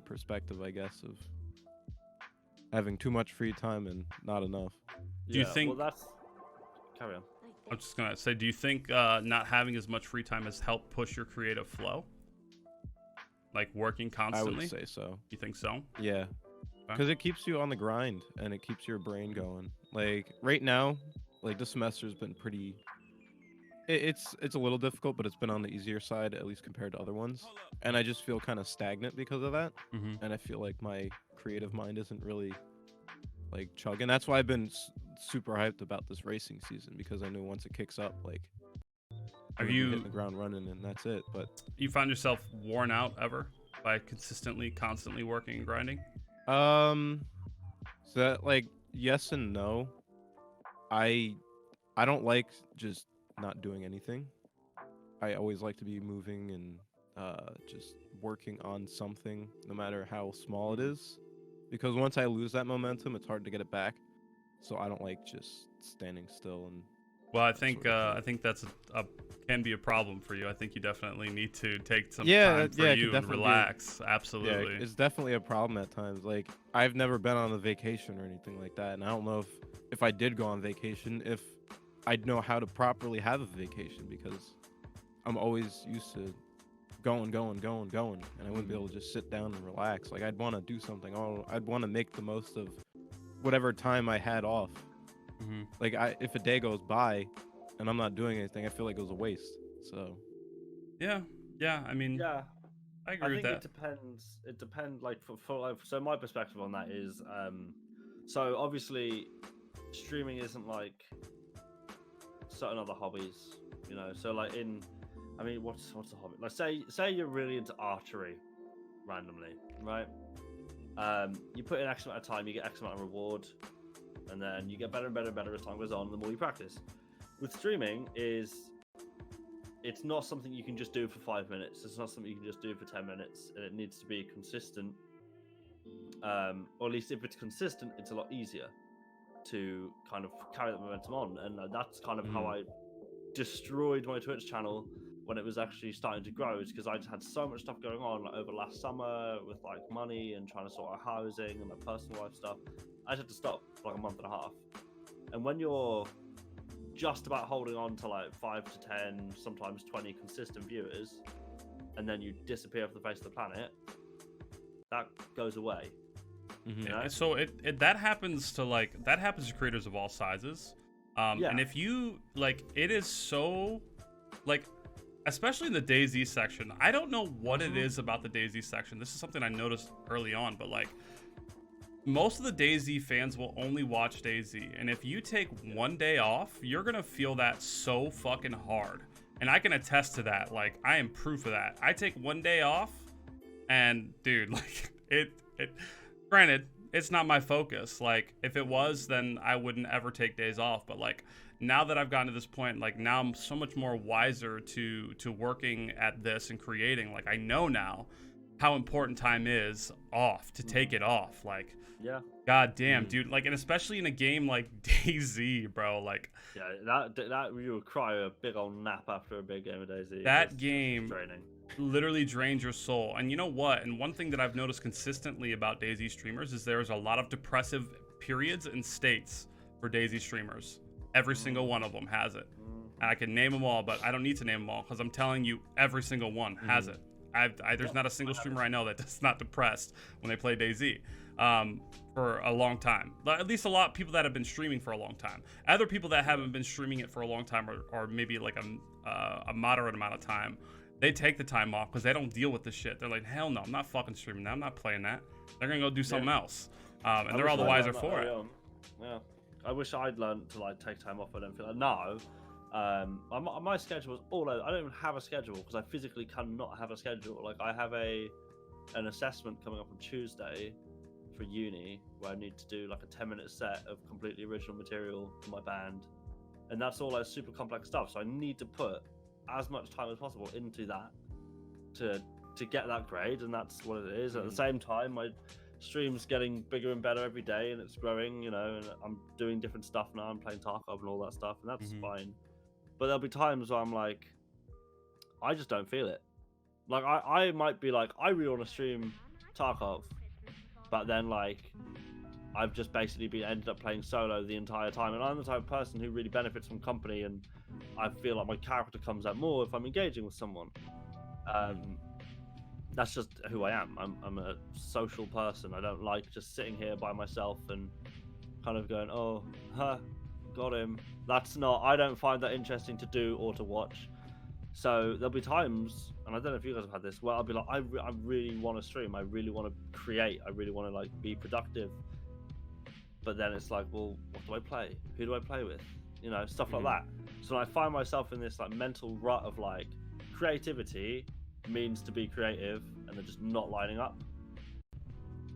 perspective, I guess, of having too much free time and not enough. Do you think? Well, that's... Carry on. I'm just gonna say, do you think not having as much free time has helped push your creative flow? Like working constantly? I would say so. You think so? Yeah. Because it keeps you on the grind and it keeps your brain going. Like right now, like this semester's been pretty. It's a little difficult, but it's been on the easier side, at least compared to other ones. And I just feel kind of stagnant because of that. And I feel like my creative mind isn't really like chugging. That's why I've been super hyped about this racing season, because I know once it kicks up, like, have you hit the ground running and that's it. But you find yourself worn out ever by constantly working and grinding? So that, like, yes and no. I don't like just not doing anything. I always like to be moving and just working on something, no matter how small it is. Because once I lose that momentum, it's hard to get it back. So I don't like just standing still and. Well, I think that's can be a problem for you. I think you definitely need to take some Yeah, time for yeah, it you could and definitely relax. Yeah, Absolutely. it's definitely a problem at times. Like I've never been on a vacation or anything like that, and I don't know if I did go on vacation, if I'd know how to properly have a vacation, because I'm always used to going, and I wouldn't be able to just sit down and relax. Like I'd want to do something. I'd want to make the most of whatever time I had off. Like if a day goes by and I'm not doing anything, I feel like it was a waste. So Yeah. I mean, Yeah, I agree I with think that. it depends. Like for like, so my perspective on that is, so obviously, streaming isn't like certain other hobbies, you know. So like I mean, what's a hobby? Like say you're really into archery, randomly, right? You put in X amount of time, you get X amount of reward, and then you get better and better and better as time goes on. The more you practice. With streaming, it's not something you can just do for 5 minutes. It's not something you can just do for 10 minutes, and it needs to be consistent. Or at least if it's consistent, it's a lot easier to kind of carry that momentum on. And that's kind of how I destroyed my Twitch channel when it was actually starting to grow, is because I just had so much stuff going on, like, over last summer with like money and trying to sort out housing and my personal life stuff. I just had to stop for like a month and a half. And when you're just about holding on to like 5 to 10, sometimes 20 consistent viewers, and then you disappear off the face of the planet, that goes away. You know? So that happens to creators of all sizes. And if you like, it is so like, especially in the DayZ section, I don't know what it is about the DayZ section. This is something I noticed early on, but like, most of the DayZ fans will only watch DayZ, and if you take one day off, you're gonna feel that so fucking hard. And I can attest to that. Like, I am proof of that. I take one day off, and dude, like, it granted, it's not my focus. Like, if it was, then I wouldn't ever take days off. But like, now that I've gotten to this point, like, now I'm so much more wiser to working at this and creating. Like, I know now how important time is off, to take it off. Like, yeah, god damn, dude. Like, and especially in a game like DayZ, bro. Like, yeah, that you would cry a big old nap after a big game of DayZ. That game draining. Literally drains your soul. And you know what? And one thing that I've noticed consistently about DayZ streamers is there's a lot of depressive periods and states for DayZ streamers. Every single one of them has it. And I can name them all, but I don't need to name them all, because I'm telling you, every single one has it. There's not a single streamer I know that's not depressed when they play DayZ for a long time. At least a lot of people that have been streaming for a long time. Other people that haven't been streaming it for a long time, or maybe like a moderate amount of time, they take the time off because they don't deal with this shit. They're like, hell no, I'm not fucking streaming that. I'm not playing that. They're gonna go do something else, and they're all the wiser for it. Yeah, I wish I'd learned to like take time off. I don't feel like my schedule is all over. I don't even have a schedule because I physically cannot have a schedule. Like, I have an assessment coming up on Tuesday for uni where I need to do like a 10-minute set of completely original material for my band, and that's all like super complex stuff. So I need to put as much time as possible into that to get that grade, and that's what it is. At the same time, my stream's getting bigger and better every day, and it's growing, you know, and I'm doing different stuff now. I'm playing Tarkov and all that stuff, and that's fine. But there'll be times where I'm like, I just don't feel it. Like, I might be like, I really want to stream Tarkov, but then like, I've just basically ended up playing solo the entire time, and I'm the type of person who really benefits from company, and I feel like my character comes out more if I'm engaging with someone. That's just who I am. I'm a social person. I don't like just sitting here by myself and kind of going, oh, got him. I don't find that interesting to do or to watch. So there'll be times, and I don't know if you guys have had this, where I'll be like, I really want to stream. I really want to create. I really want to like be productive. But then it's like, well, what do I play? Who do I play with? You know, stuff like that. So I find myself in this like mental rut of like, creativity means to be creative, and they're just not lining up,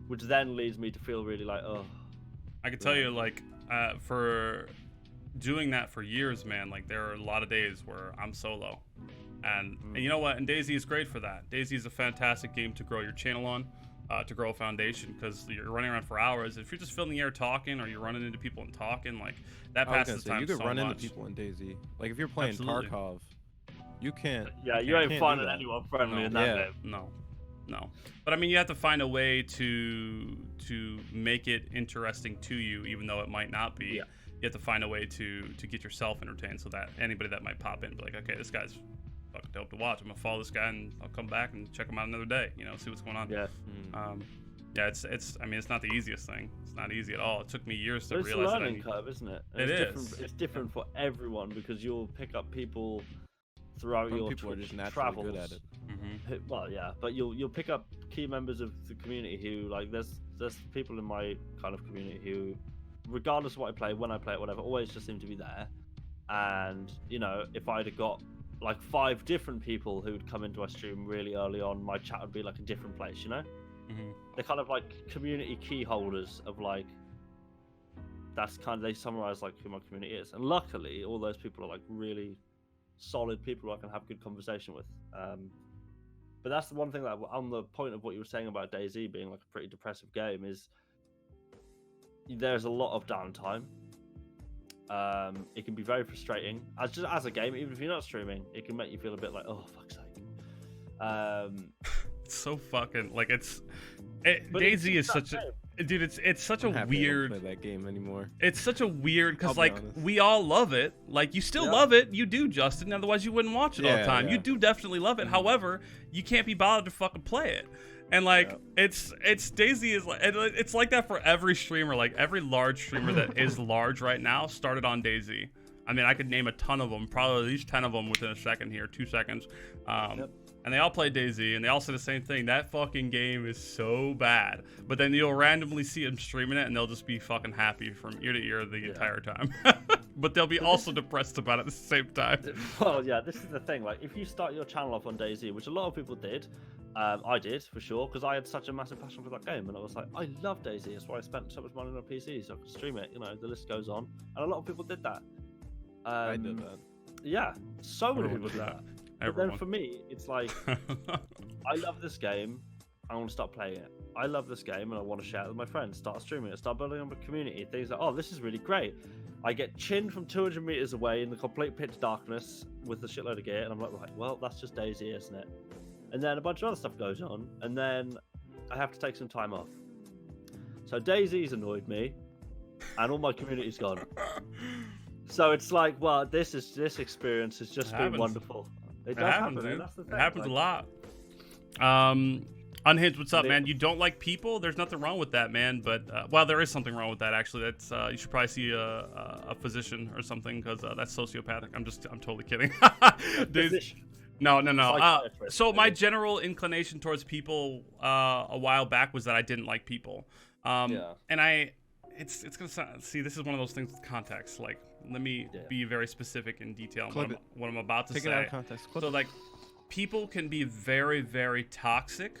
which then leads me to feel really like, oh. I can tell you, like, for doing that for years, man, like, there are a lot of days where I'm solo. And you know what? And DayZ is great for that. DayZ is a fantastic game to grow your channel on, to grow a foundation, because you're running around for hours. If you're just filling the air talking, or you're running into people and talking, like that passes the time. You could so run into much. people in DayZ. Like if you're playing Absolutely. Tarkov, you can't. Yeah, you ain't can't finding do that. anyone friendly No. in that Yeah. game. No. But I mean, you have to find a way to make it interesting to you, even though it might not be. Yeah. You have to find a way to get yourself entertained, so that anybody that might pop in be like, okay, this guy's fucking dope to watch. I'm gonna follow this guy, and I'll come back and check him out another day. You know, see what's going on. Yeah. Yeah, it's. I mean, it's not the easiest thing. It's not easy at all. It took me years to But it's a realize that. learning curve, isn't it? And It it's is. Different, it's different for everyone, because you'll pick up people throughout Some your people are Twitch just naturally travels. good at it. Well, yeah, but you'll pick up key members of the community who, like, there's people in my kind of community who, regardless of what I play, when I play it, whatever, always just seem to be there. And you know, if I'd have got like 5 different people who'd come into our stream really early on, my chat would be like a different place. You know, they're kind of like community key holders of like. That's kind of, they summarize like who my community is, and luckily all those people are like really solid people who I can have good conversation with. But that's the one thing that, on the point of what you were saying about DayZ being like a pretty depressive game, is there's a lot of downtime. It can be very frustrating as a game, even if you're not streaming. It can make you feel a bit like, oh fuck's sake. It's so fucking like But DayZ is that such game. a dude. It's such a I'm happy I don't weird. play that game anymore. It's such a weird, I'll because be like honest. we all love it. Like you still Yeah. love it. You do, Justin. Otherwise you wouldn't watch it all the Yeah, time. You yeah. do definitely love it. However, you can't be bothered to fucking play it. And like it's DayZ is like, it's like that for every streamer. Like every large streamer that is large right now started on DayZ. I mean, I could name a ton of them, probably at least 10 of them within a second here, 2 seconds. And they all play DayZ, and they all say the same thing. That fucking game is so bad. But then you'll randomly see them streaming it, and they'll just be fucking happy from ear to ear the entire time. But they'll be also depressed about it at the same time. Well, yeah, this is the thing. Like, if you start your channel off on DayZ, which a lot of people did, I did for sure, because I had such a massive passion for that game, and I was like, I love DayZ. That's why I spent so much money on a PC so I could stream it. You know, the list goes on, and a lot of people did that. I did that. Yeah, so many Everyone people did did that. that. But Everyone. then for me, it's like, I love this game. I want to start playing it. I love this game, and I want to share it with my friends. Start streaming it. Start building up a community. Things like, oh, this is really great. I get chinned from 200 meters away in the complete pitch darkness with a shitload of gear, and I'm like, well, that's just DayZ, isn't it? And then a bunch of other stuff goes on, and then I have to take some time off. So DayZ's annoyed me, and all my community's gone. So it's like, well, this experience has just been wonderful. It does happens, happen, dude. and that's the thing. It happens like, a lot. Unhinged, what's up, man? You don't like people? There's nothing wrong with that, man. But well, there is something wrong with that actually. That's you should probably see a physician or something, because that's sociopathic. I'm totally kidding. Physician. No. Psychiatrist, So my maybe. general inclination towards people a while back was that I didn't like people. And it's gonna sound, see, this is one of those things with context. Like, let me be very specific in detail on what I'm about to Take say. it out of context. Clip So it. like, people can be very, very toxic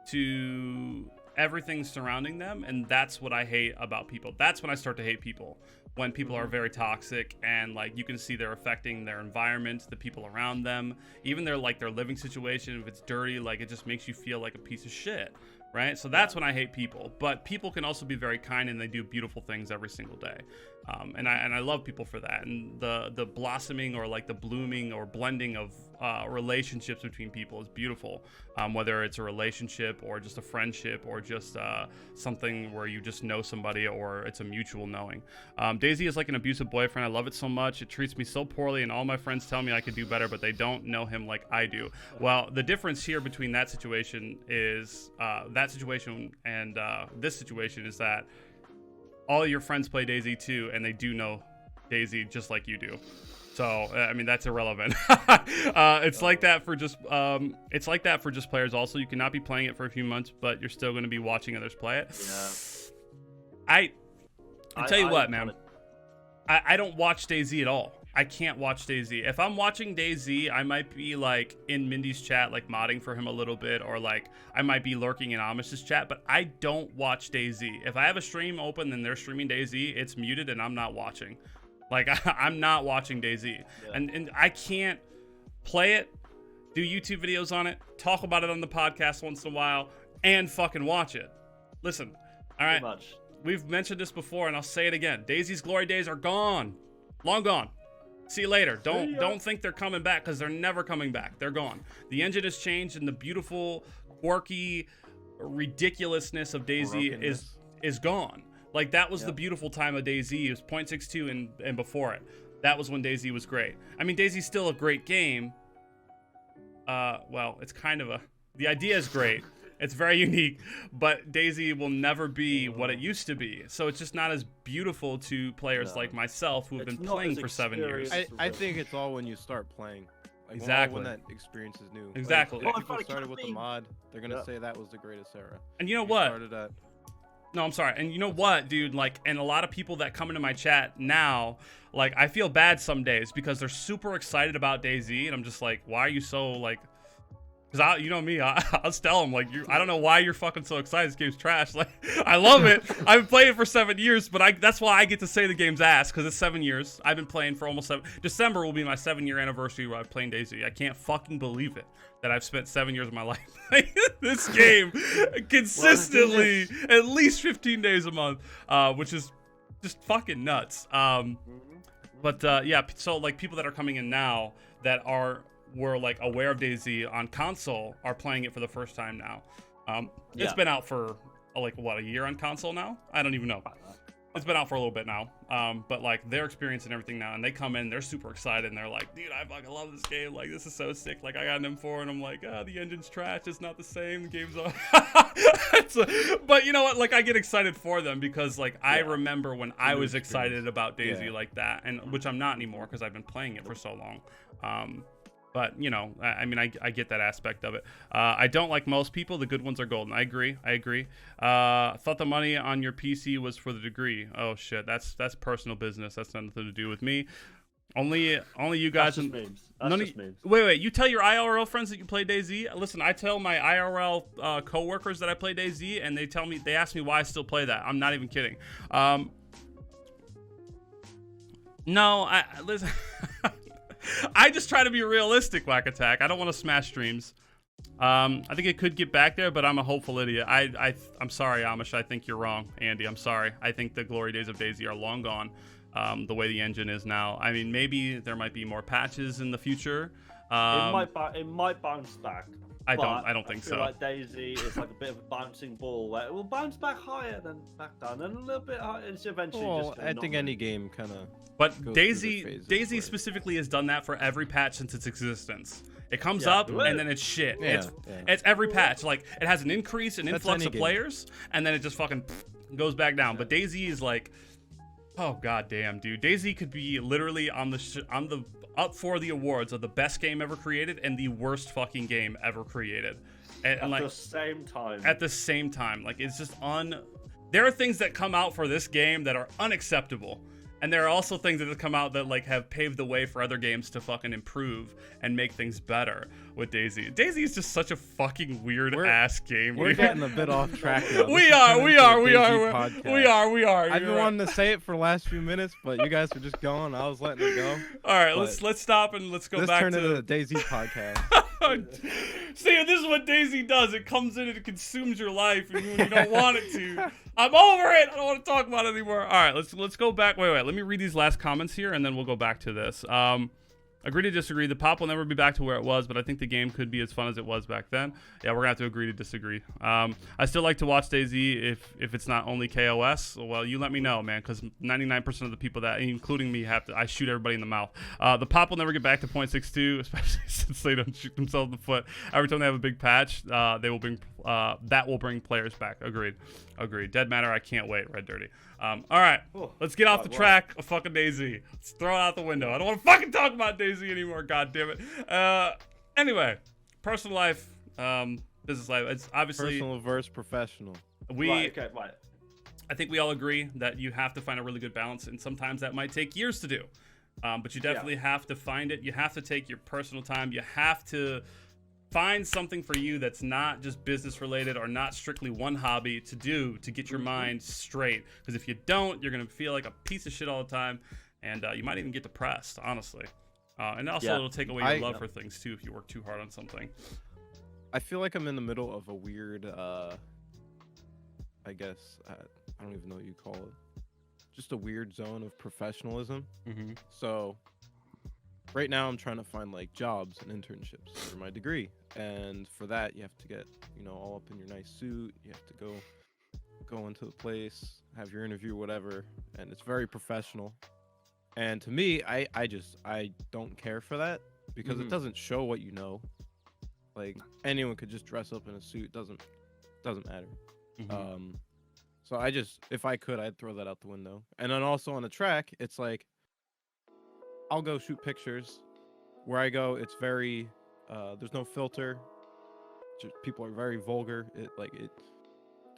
to everything surrounding them, and that's what I hate about people. That's when I start to hate people, when people are very toxic, and like you can see they're affecting their environment, the people around them, even their living situation. If it's dirty, like, it just makes you feel like a piece of shit, right? So that's when I hate people. But people can also be very kind, and they do beautiful things every single day. And I love people for that. And the blossoming, or like the blooming or blending of relationships between people is beautiful. Whether it's a relationship or just a friendship or just something where you just know somebody, or it's a mutual knowing. DayZ is like an abusive boyfriend. I love it so much. It treats me so poorly, and all my friends tell me I could do better, but they don't know him like I do. Well, the difference here between that situation is and this situation is that all your friends play DayZ too, and they do know DayZ just like you do. So I mean, that's irrelevant. It's like that for just players. Also, you cannot be playing it for a few months, but you're still going to be watching others play it. Yeah. I tell you what, man. I don't watch DayZ at all. I can't watch DayZ. If I'm watching DayZ, I might be like in Mindy's chat, like modding for him a little bit, or like I might be lurking in Amish's chat, but I don't watch DayZ. If I have a stream open and they're streaming DayZ, it's muted and I'm not watching. Like, I'm not watching DayZ. And I can't play it do YouTube videos on it, talk about it on the podcast once in a while, and fucking watch it. Listen, all right, we've mentioned this before, and I'll say it again. DayZ's glory days are gone, long gone. See you later. Don't think they're coming back, because they're never coming back. They're gone. The engine has changed, and the beautiful, quirky ridiculousness of DayZ is gone. Like, that was the beautiful time of DayZ. It was 0.62 and before it. That was when DayZ was great. I mean, DayZ's still a great game. Well, it's kind of the idea is great. It's very unique, but DayZ will never be what it used to be. So it's just not as beautiful to players like myself who have been playing for 7 years. I think it's all when you start playing. Like, exactly. When that experience is new. Exactly. Like, if people started with the mod, they're gonna say that was the greatest era. And you know what? No, I'm sorry. And you know what, dude? Like, and a lot of people that come into my chat now, like, I feel bad some days because they're super excited about DayZ, and I'm just like, why are you so, like, because you know me, I'll tell them, like, I don't know why you're fucking so excited. This game's trash. Like, I love it. I've been playing it for 7 years, but that's why I get to say the game's ass, because it's 7 years. I've been playing for almost 7. December will be my 7-year anniversary where I've played DayZ. I can't fucking believe it that I've spent 7 years of my life playing this game consistently, at least 15 days a month, which is just fucking nuts. But yeah, so like people that are coming in now that were like aware of DayZ on console are playing it for the first time now. It's been out for like what, a year on console now? I don't even know. It's been out for a little bit now. But like they're experiencing everything now, and they come in, they're super excited, and they're like, dude, I fucking love this game. Like, this is so sick. Like, I got an M4, and I'm like, the engine's trash. It's not the same. The game's but you know what? Like, I get excited for them because like I remember when I was excited about DayZ like that, and which I'm not anymore because I've been playing it for so long. But, you know, I mean, I get that aspect of it. I don't like most people. The good ones are golden. I agree. Thought the money on your PC was for the degree. Oh, shit. That's personal business. That's nothing to do with me. Only you guys. That's just memes. That's just memes. Wait. You tell your IRL friends that you play DayZ? Listen, I tell my IRL coworkers that I play DayZ, and they ask me why I still play that. I'm not even kidding. No, listen. I just try to be realistic, Whack Attack. I don't want to smash streams. I think it could get back there, but I'm a hopeful idiot. I'm sorry, Amish. I think you're wrong, Andy. I'm sorry. I think the glory days of DayZ are long gone. The way the engine is now. I mean, maybe there might be more patches in the future. It might bounce back. I don't think so. Like DayZ is like a bit of a bouncing ball where it will bounce back higher, then back down, and a little bit higher. It's eventually just gonna I think any game kind of. But DayZ specifically has done that for every patch since its existence. It comes up and then it's shit. It's every patch. Like, it has an increase, an influx of players, and then it just fucking goes back down. But DayZ is like, oh goddamn, dude. DayZ could be literally on the up for the awards of the best game ever created and the worst fucking game ever created. And like, at the same time. At the same time. Like, it's just there are things that come out for this game that are unacceptable. And there are also things that have come out that like have paved the way for other games to fucking improve and make things better with DayZ. DayZ is just such a fucking weird ass game. We're getting a bit off track now. We are. I've been wanting to say it for the last few minutes, but you guys were just going. I was letting it go. All right, let's stop and let's go back to the DayZ podcast. See, this is what DayZ does. It comes in and it consumes your life when you don't want it to. I'm over it. I don't want to talk about it anymore. All right, let's go back. Wait. Let me read these last comments here, and then we'll go back to this. Agree to disagree. The pop will never be back to where it was, but I think the game could be as fun as it was back then. Yeah, we're gonna have to agree to disagree. I still like to watch DayZ if it's not only KOS. Well, you let me know, man, because 99% of the people that, including me, I shoot everybody in the mouth. The pop will never get back to 0.62, especially since they don't shoot themselves in the foot. Every time they have a big patch, that will bring players back. Agreed. Dead Matter, I can't wait. Red Dirty. All right, let's get off the track of fucking DayZ. Let's throw it out the window. I don't want to fucking talk about DayZ anymore. God damn it. Anyway, personal life, business life. It's obviously personal versus professional. Right. I think we all agree that you have to find a really good balance, and sometimes that might take years to do. But you definitely have to find it. You have to take your personal time. You have to find something for you that's not just business related or not strictly one hobby to do to get your mind straight. Because if you don't, you're going to feel like a piece of shit all the time, and you might even get depressed, honestly. And also it'll take away your love for things too if you work too hard on something. I feel like I'm in the middle of a weird, I guess, I don't even know what you call it. Just a weird zone of professionalism. Mm-hmm. So right now I'm trying to find like jobs and internships for my degree. And for that, you have to get, all up in your nice suit. You have to go into the place, have your interview, whatever. And it's very professional. And to me, I don't care for that because it doesn't show what you know. Like anyone could just dress up in a suit. Doesn't matter. Mm-hmm. So if I could, I'd throw that out the window. And then also on the track, it's like, I'll go shoot pictures. Where I go, it's very, there's no filter. People are very vulgar.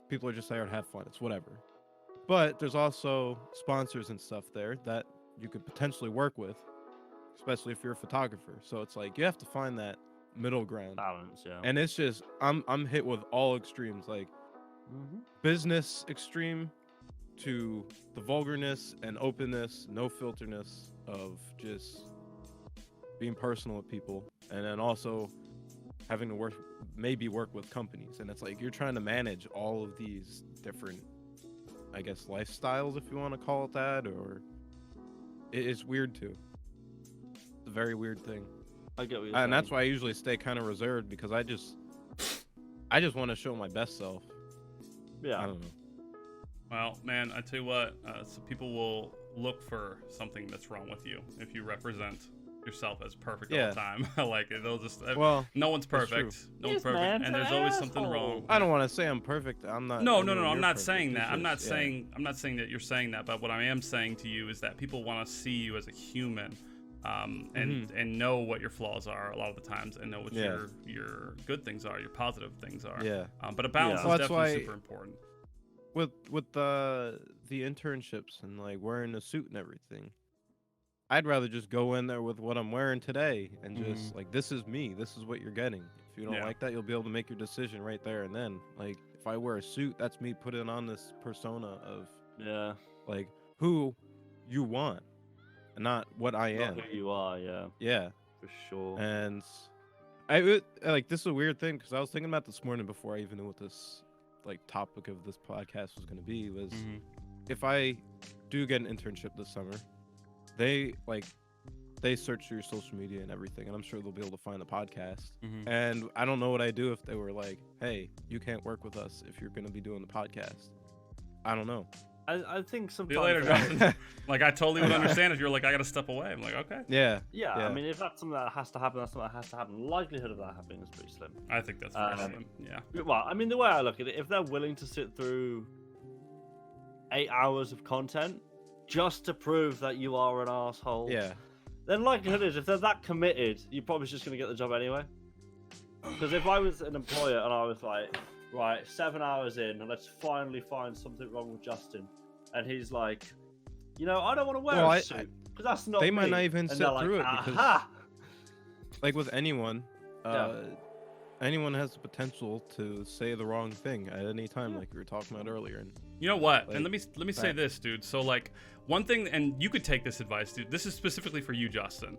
People are just there to have fun. It's whatever. But there's also sponsors and stuff there that you could potentially work with, especially if you're a photographer. So it's like, you have to find that middle ground. Balance, yeah. And it's just, I'm hit with all extremes, like business extreme to the vulgarness and openness, no filterness of just being personal with people, and then also having to work with companies. And it's like you're trying to manage all of these different, I guess, lifestyles, if you want to call it that, or it's weird too. It's a very weird thing. I get what you're saying. And that's why I usually stay kind of reserved, because I just want to show my best self. Yeah. I don't know. Well, man, I tell you what, so people will look for something that's wrong with you if you represent yourself as perfect all the time. Like they'll just no one's perfect. No one's perfect, and there's always something wrong. I don't want to say I'm perfect. I'm not. No. I'm not saying that. I'm not saying that you're saying that. But what I am saying to you is that people want to see you as a human, and know what your flaws are a lot of the times, and know what your good things are, your positive things are. Yeah. But a balance is definitely super important. With the internships and like wearing a suit and everything, I'd rather just go in there with what I'm wearing today and just like, this is me. This is what you're getting. If you don't like that, you'll be able to make your decision right there and then. Like if I wear a suit, that's me putting on this persona of like who you want, and not what I am. Not who you are, Yeah, for sure. And this is a weird thing, because I was thinking about this morning before I even knew what this topic of this podcast was going to be, was if I do get an internship this summer, they search through your social media and everything, and I'm sure they'll be able to find the podcast. And I don't know what I'd do if they were like, hey, you can't work with us if you're going to be doing the podcast. I don't know. I think sometimes. See you later, Justin. Like, I totally would understand if you're like, I gotta step away. I'm like, okay. Yeah. I mean, if that's something that has to happen, that's something that has to happen. The likelihood of that happening is pretty slim. I think that's very slim. Yeah. Well, I mean, the way I look at it, if they're willing to sit through 8 hours of content just to prove that you are an asshole, then likelihood is, if they're that committed, you're probably just gonna get the job anyway. Because if I was an employer and I was like, right, 7 hours in, and let's finally find something wrong with Justin, and he's like, I don't want to wear a suit, because that's not They me. might not even sit through it, because, like with anyone, anyone has the potential to say the wrong thing at any time, like we were talking about earlier. And you know what? And let me say this, dude. So like, one thing, and you could take this advice, dude. This is specifically for you, Justin.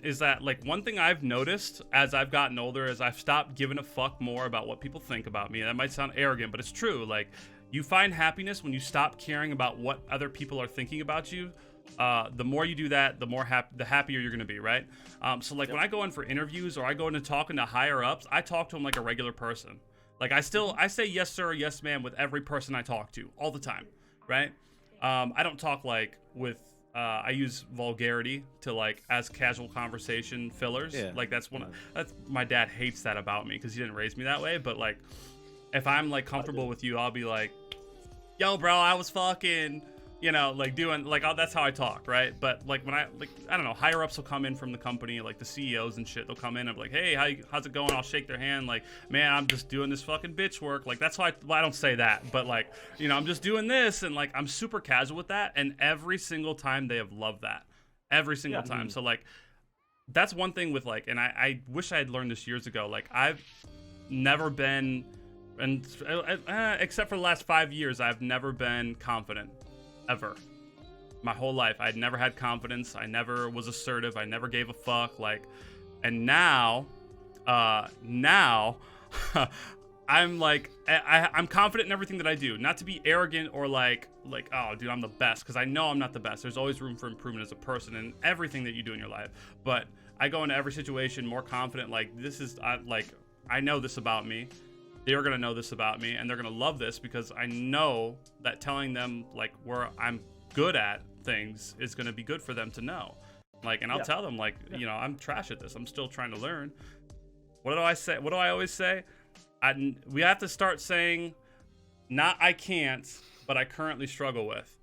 Is that like one thing I've noticed as I've gotten older is I've stopped giving a fuck more about what people think about me. That might sound arrogant, but it's true. Like, you find happiness when you stop caring about what other people are thinking about you. The more you do that, the happier you're gonna be, right? So like when I go in for interviews or I go into talking to higher ups, I talk to them like a regular person. Like I say yes sir, yes ma'am with every person I talk to all the time, right? I don't talk like with I use vulgarity to like as casual conversation fillers. Yeah. Like that's my dad hates that about me because he didn't raise me that way. But like if I'm like comfortable with you, I'll be like, yo bro, I was fucking, like doing like, that's how I talk, right? But like when I don't know, higher ups will come in from the company, like the CEOs and shit, they'll come in and be like, hey, how's it going? I'll shake their hand, like, man, I'm just doing this fucking bitch work. Like that's why I don't say that, but like, I'm just doing this, and like I'm super casual with that, and every single time they have loved that. Every single time. So like that's one thing with like, and I wish I had learned this years ago. Like I've never been, and except for the last 5 years, I've never been confident. Ever. my whole life. I'd never had confidence. I never was assertive. I never gave a fuck. Like, and now I'm like, I'm confident in everything that I do. Not to be arrogant or like, oh, dude, I'm the best, because I know I'm not the best. There's always room for improvement as a person in everything that you do in your life. But I go into every situation more confident. Like, I know this about me. They're gonna know this about me, and they're gonna love this, because I know that telling them like where I'm good at things is gonna be good for them to know. Like, and I'll tell them like, you know, I'm trash at this. I'm still trying to learn. What do I say? What do I always say? We have to start saying, not I can't, but I currently struggle with.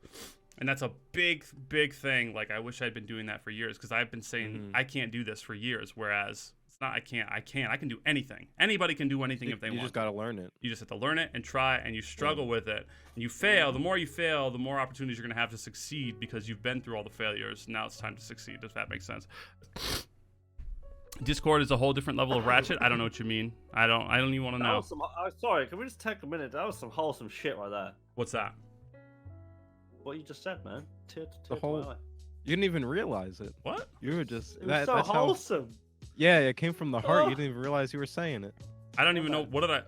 And that's a big, big thing. Like, I wish I'd been doing that for years, because I've been saying I can't do this for years. Whereas it's not I can't. I can do anything. Anybody can do anything if they want. You just got to learn it. You just have to learn it and try, and you struggle with it. And you fail. The more you fail, the more opportunities you're going to have to succeed, because you've been through all the failures. Now it's time to succeed, if that makes sense. Discord is a whole different level of ratchet. I don't know what you mean. I don't even want to know. Sorry, can we just take a minute? That was some wholesome shit right there. What's that? What you just said, man. The whole. You didn't even realize it. What? You were just. It was so that's wholesome. Yeah, it came from the heart. You didn't even realize you were saying it. I don't even know. What did I?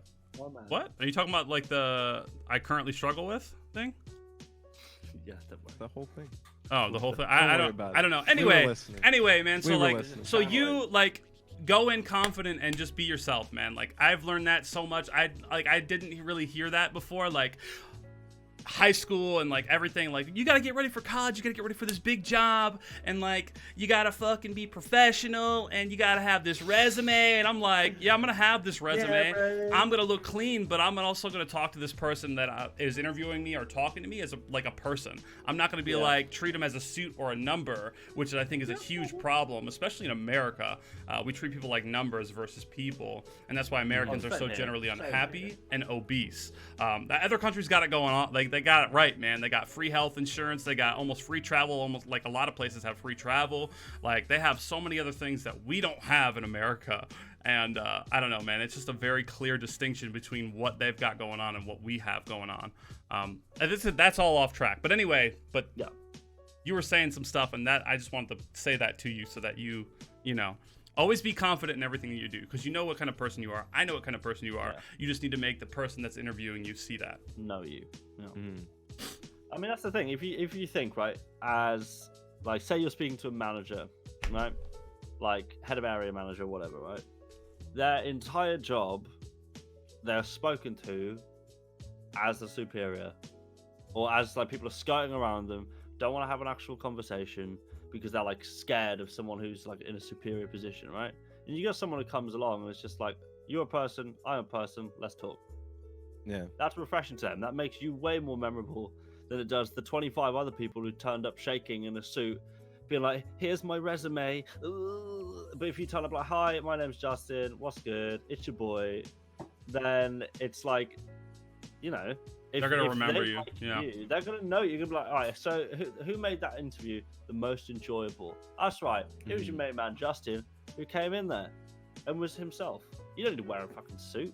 What? Are you talking about like the I currently struggle with thing? Yeah, the whole thing. Oh, the whole thing. I don't know. Anyway, man. So you like go in confident and just be yourself, man. Like, I've learned that so much. I didn't really hear that before. Like, high school and like everything, like, you gotta get ready for college, you gotta get ready for this big job, and like you gotta fucking be professional, and you gotta have this resume. And I'm like, yeah, I'm gonna have this resume, I'm gonna look clean, but I'm also gonna talk to this person that is interviewing me or talking to me as like a person. I'm not gonna be like treat them as a suit or a number, which I think is a huge problem, especially in America. We treat people like numbers versus people, and that's why Americans are so generally unhappy and obese. Other countries got it going on. Like, they got it right, man. They got free health insurance. They got almost free travel. Almost like a lot of places have free travel. Like, they have so many other things that we don't have in America. And I don't know, man. It's just a very clear distinction between what they've got going on and what we have going on. And that's all off track. But anyway, you were saying some stuff, and that I just wanted to say that to you so that you know. Always be confident in everything that you do, because you know what kind of person you are. I know what kind of person you are. Yeah. You just need to make the person that's interviewing you see that. Know you. No. I mean, that's the thing. If you think, right, as, like, say you're speaking to a manager, right, like head of area manager, whatever, right, their entire job, they're spoken to as a superior, or as like people are skirting around them, don't want to have an actual conversation, because they're like scared of someone who's like in a superior position, right? And you got someone who comes along and it's just like, you're a person, I'm a person, let's talk. Yeah. That's refreshing to them. That makes you way more memorable than it does the 25 other people who turned up shaking in a suit, being like, here's my resume. Ooh. But if you turn up like, hi, my name's Justin, what's good? It's your boy. Then it's like, you know, they're gonna remember you. They're gonna know you. You're gonna be like, all right, so who made that interview the most enjoyable? That's right. It was your main man Justin, who came in there and was himself. You don't need to wear a fucking suit.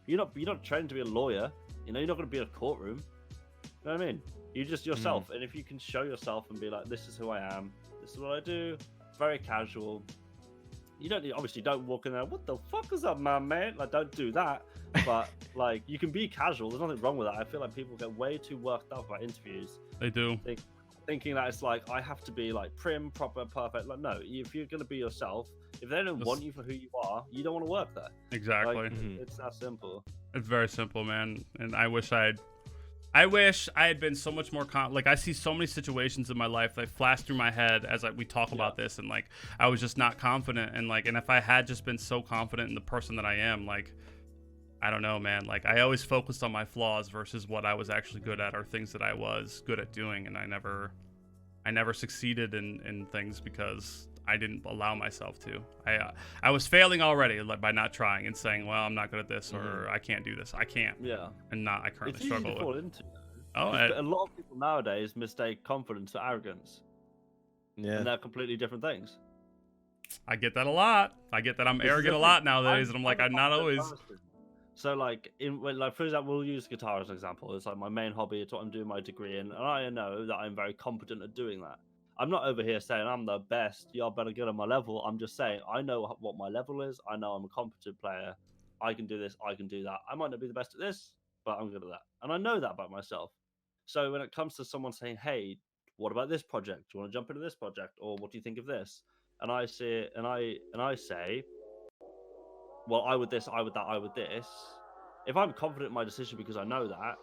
You're not trained to be a lawyer. You know, you're not gonna be in a courtroom. You know what I mean? You're just yourself. And if you can show yourself and be like, this is who I am, this is what I do, very casual. You don't obviously don't walk in there, what the fuck is up, man? Like, don't do that. But like, you can be casual. There's nothing wrong with that. I feel like people get way too worked up about interviews. They do. Thinking that it's like, I have to be like prim, proper, perfect. Like, no, if you're gonna be yourself, if they don't want you for who you are, you don't want to work there. Exactly. Like, it's that simple. It's very simple, man. And I wish I had been so much more like, I see so many situations in my life that flash through my head as we talk about this, and like, I was just not confident, and like, and if I had just been so confident in the person that I am, like, I don't know, man. Like, I always focused on my flaws versus what I was actually good at, or things that I was good at doing, and I never succeeded in things because I didn't allow myself to. I was failing already, like, by not trying and saying, well, I'm not good at this, or I can't do this. I can't. Yeah. And I currently struggle with. Fall into, a lot of people nowadays mistake confidence for arrogance. Yeah. And they're completely different things. I get that a lot. I get that I'm arrogant a lot nowadays, and I'm like, I'm not always. So like for example, we'll use guitar as an example. It's like my main hobby. It's what I'm doing my degree in, and I know that I'm very competent at doing that. I'm not over here saying I'm the best. Y'all better get on my level. I'm just saying I know what my level is. I know I'm a competent player. I can do this. I can do that. I might not be the best at this, but I'm good at that, and I know that about myself. So when it comes to someone saying, "Hey, what about this project? Do you want to jump into this project, or what do you think of this?" and I see it, and I say, well, I would this, I would that, I would this. If I'm confident in my decision because I know that,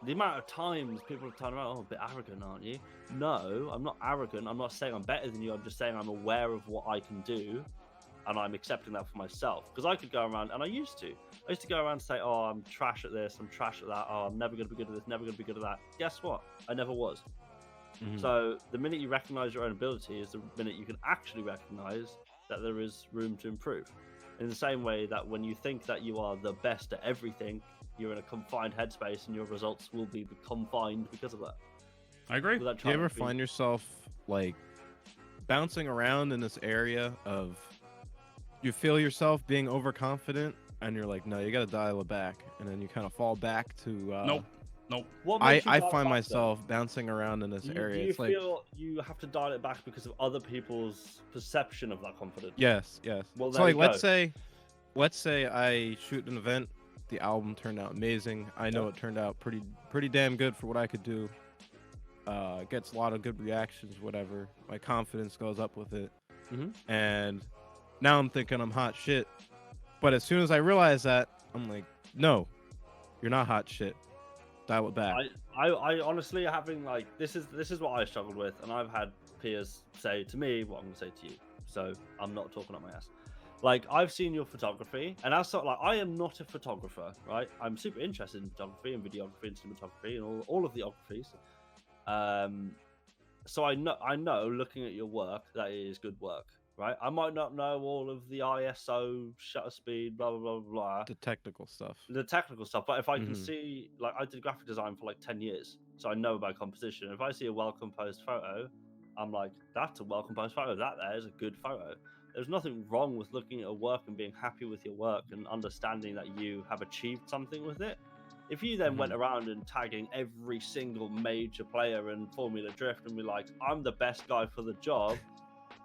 the amount of times people have turned around, oh, a bit arrogant, aren't you? No, I'm not arrogant. I'm not saying I'm better than you. I'm just saying I'm aware of what I can do, and I'm accepting that for myself. Because I could go around, and I used to go around and say, oh, I'm trash at this, I'm trash at that, oh, I'm never going to be good at this, never going to be good at that. Guess what? I never was. Mhm. So the minute you recognize your own ability is the minute you can actually recognize that there is room to improve. In the same way that when you think that you are the best at everything, you're in a confined headspace and your results will be confined because of that. I agree. Do you ever find yourself like bouncing around in this area of you feel yourself being overconfident and you're like, no, you got to dial it back, and then you kind of fall back to Nope. What I makes you dial it find back, myself bouncing around in this Do area. you It's like, feel you have to dial it back because of other people's perception of that confidence? yes. Well, So there like, you let's say I shoot an event, the album turned out amazing. I know it turned out pretty damn good for what I could do. Gets a lot of good reactions, whatever. My confidence goes up with it, and now I'm thinking I'm hot shit. But as soon as I realize that, I'm like, no, you're not hot shit. Dial it back. I honestly having like this is what I struggled with, and I've had peers say to me what I'm gonna say to you. So I'm not talking up my ass. Like, I've seen your photography, and as sort of like, I am not a photographer, right? I'm super interested in photography and videography and cinematography and all of the ographies. So I know looking at your work that it is good work, right? I might not know all of the ISO, shutter speed, blah blah blah blah. The technical stuff. The technical stuff, but if I can see, like, I did graphic design for like 10 years, so I know about composition. If I see a well composed photo, I'm like, that's a well composed photo. That there is a good photo. There's nothing wrong with looking at your work and being happy with your work and understanding that you have achieved something with it. If you then went around and tagging every single major player in Formula Drift and be like, I'm the best guy for the job,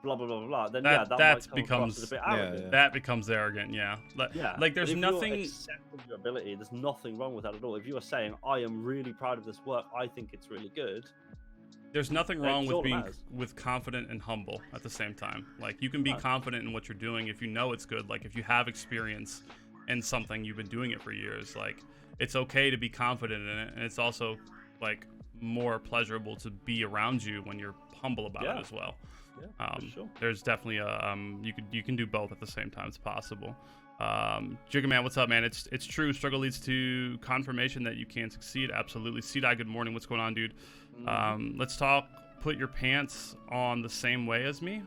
blah blah blah blah, then that might come across as a bit arrogant. That becomes arrogant, like there's nothing. Accepting your ability, there's nothing wrong with that at all. If you are saying, I am really proud of this work, I think it's really good, there's nothing wrong with being confident and humble at the same time. Like, you can be confident in what you're doing if you know it's good. Like, if you have experience in something, you've been doing it for years, like, it's okay to be confident in it, and it's also like more pleasurable to be around you when you're humble about it as well. Yeah, for sure. There's definitely a you can do both at the same time. It's possible. Jigga Man, what's up, man? It's true. Struggle leads to confirmation that you can succeed. Absolutely. C-Dye, good morning. What's going on, dude? Let's talk. Put your pants on the same way as me.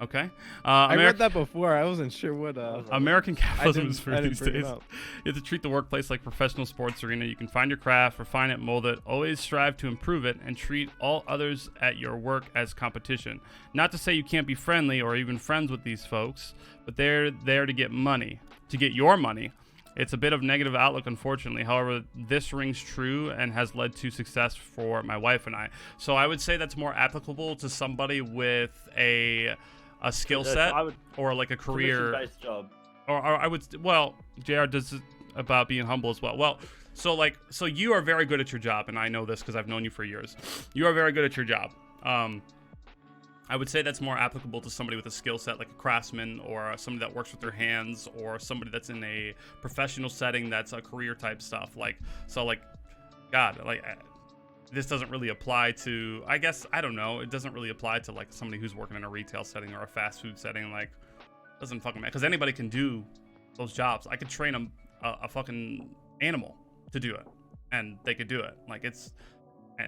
Okay. I read that before. I wasn't sure what. American capitalism is for these days. You have to treat the workplace like professional sports arena. You can find your craft, refine it, mold it. Always strive to improve it, and treat all others at your work as competition. Not to say you can't be friendly or even friends with these folks, but they're there to get money, to get your money. It's a bit of negative outlook, unfortunately. However, this rings true and has led to success for my wife and I. So I would say that's more applicable to somebody with a skill set or like a career job. Or I would, well, JR does it about being humble as well. Well, so you are very good at your job, and I know this because I've known you for years. You are very good at your job. I would say that's more applicable to somebody with a skill set like a craftsman or somebody that works with their hands or somebody that's in a professional setting that's a career type stuff. This doesn't really apply to, I guess, I don't know. It doesn't really apply to like somebody who's working in a retail setting or a fast food setting. Like, doesn't fucking matter because anybody can do those jobs. I could train a fucking animal to do it, and they could do it. Like, it's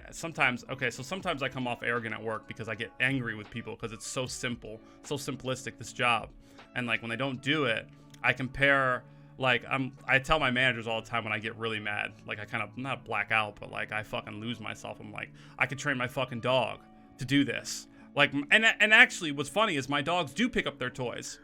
sometimes I come off arrogant at work because I get angry with people because it's so simple, so simplistic, this job, and like when they don't do it, I compare. Like, I tell my managers all the time when I get really mad, like I kind of not black out, but like I fucking lose myself. I'm like, I could train my fucking dog to do this. Like, and actually, what's funny is my dogs do pick up their toys.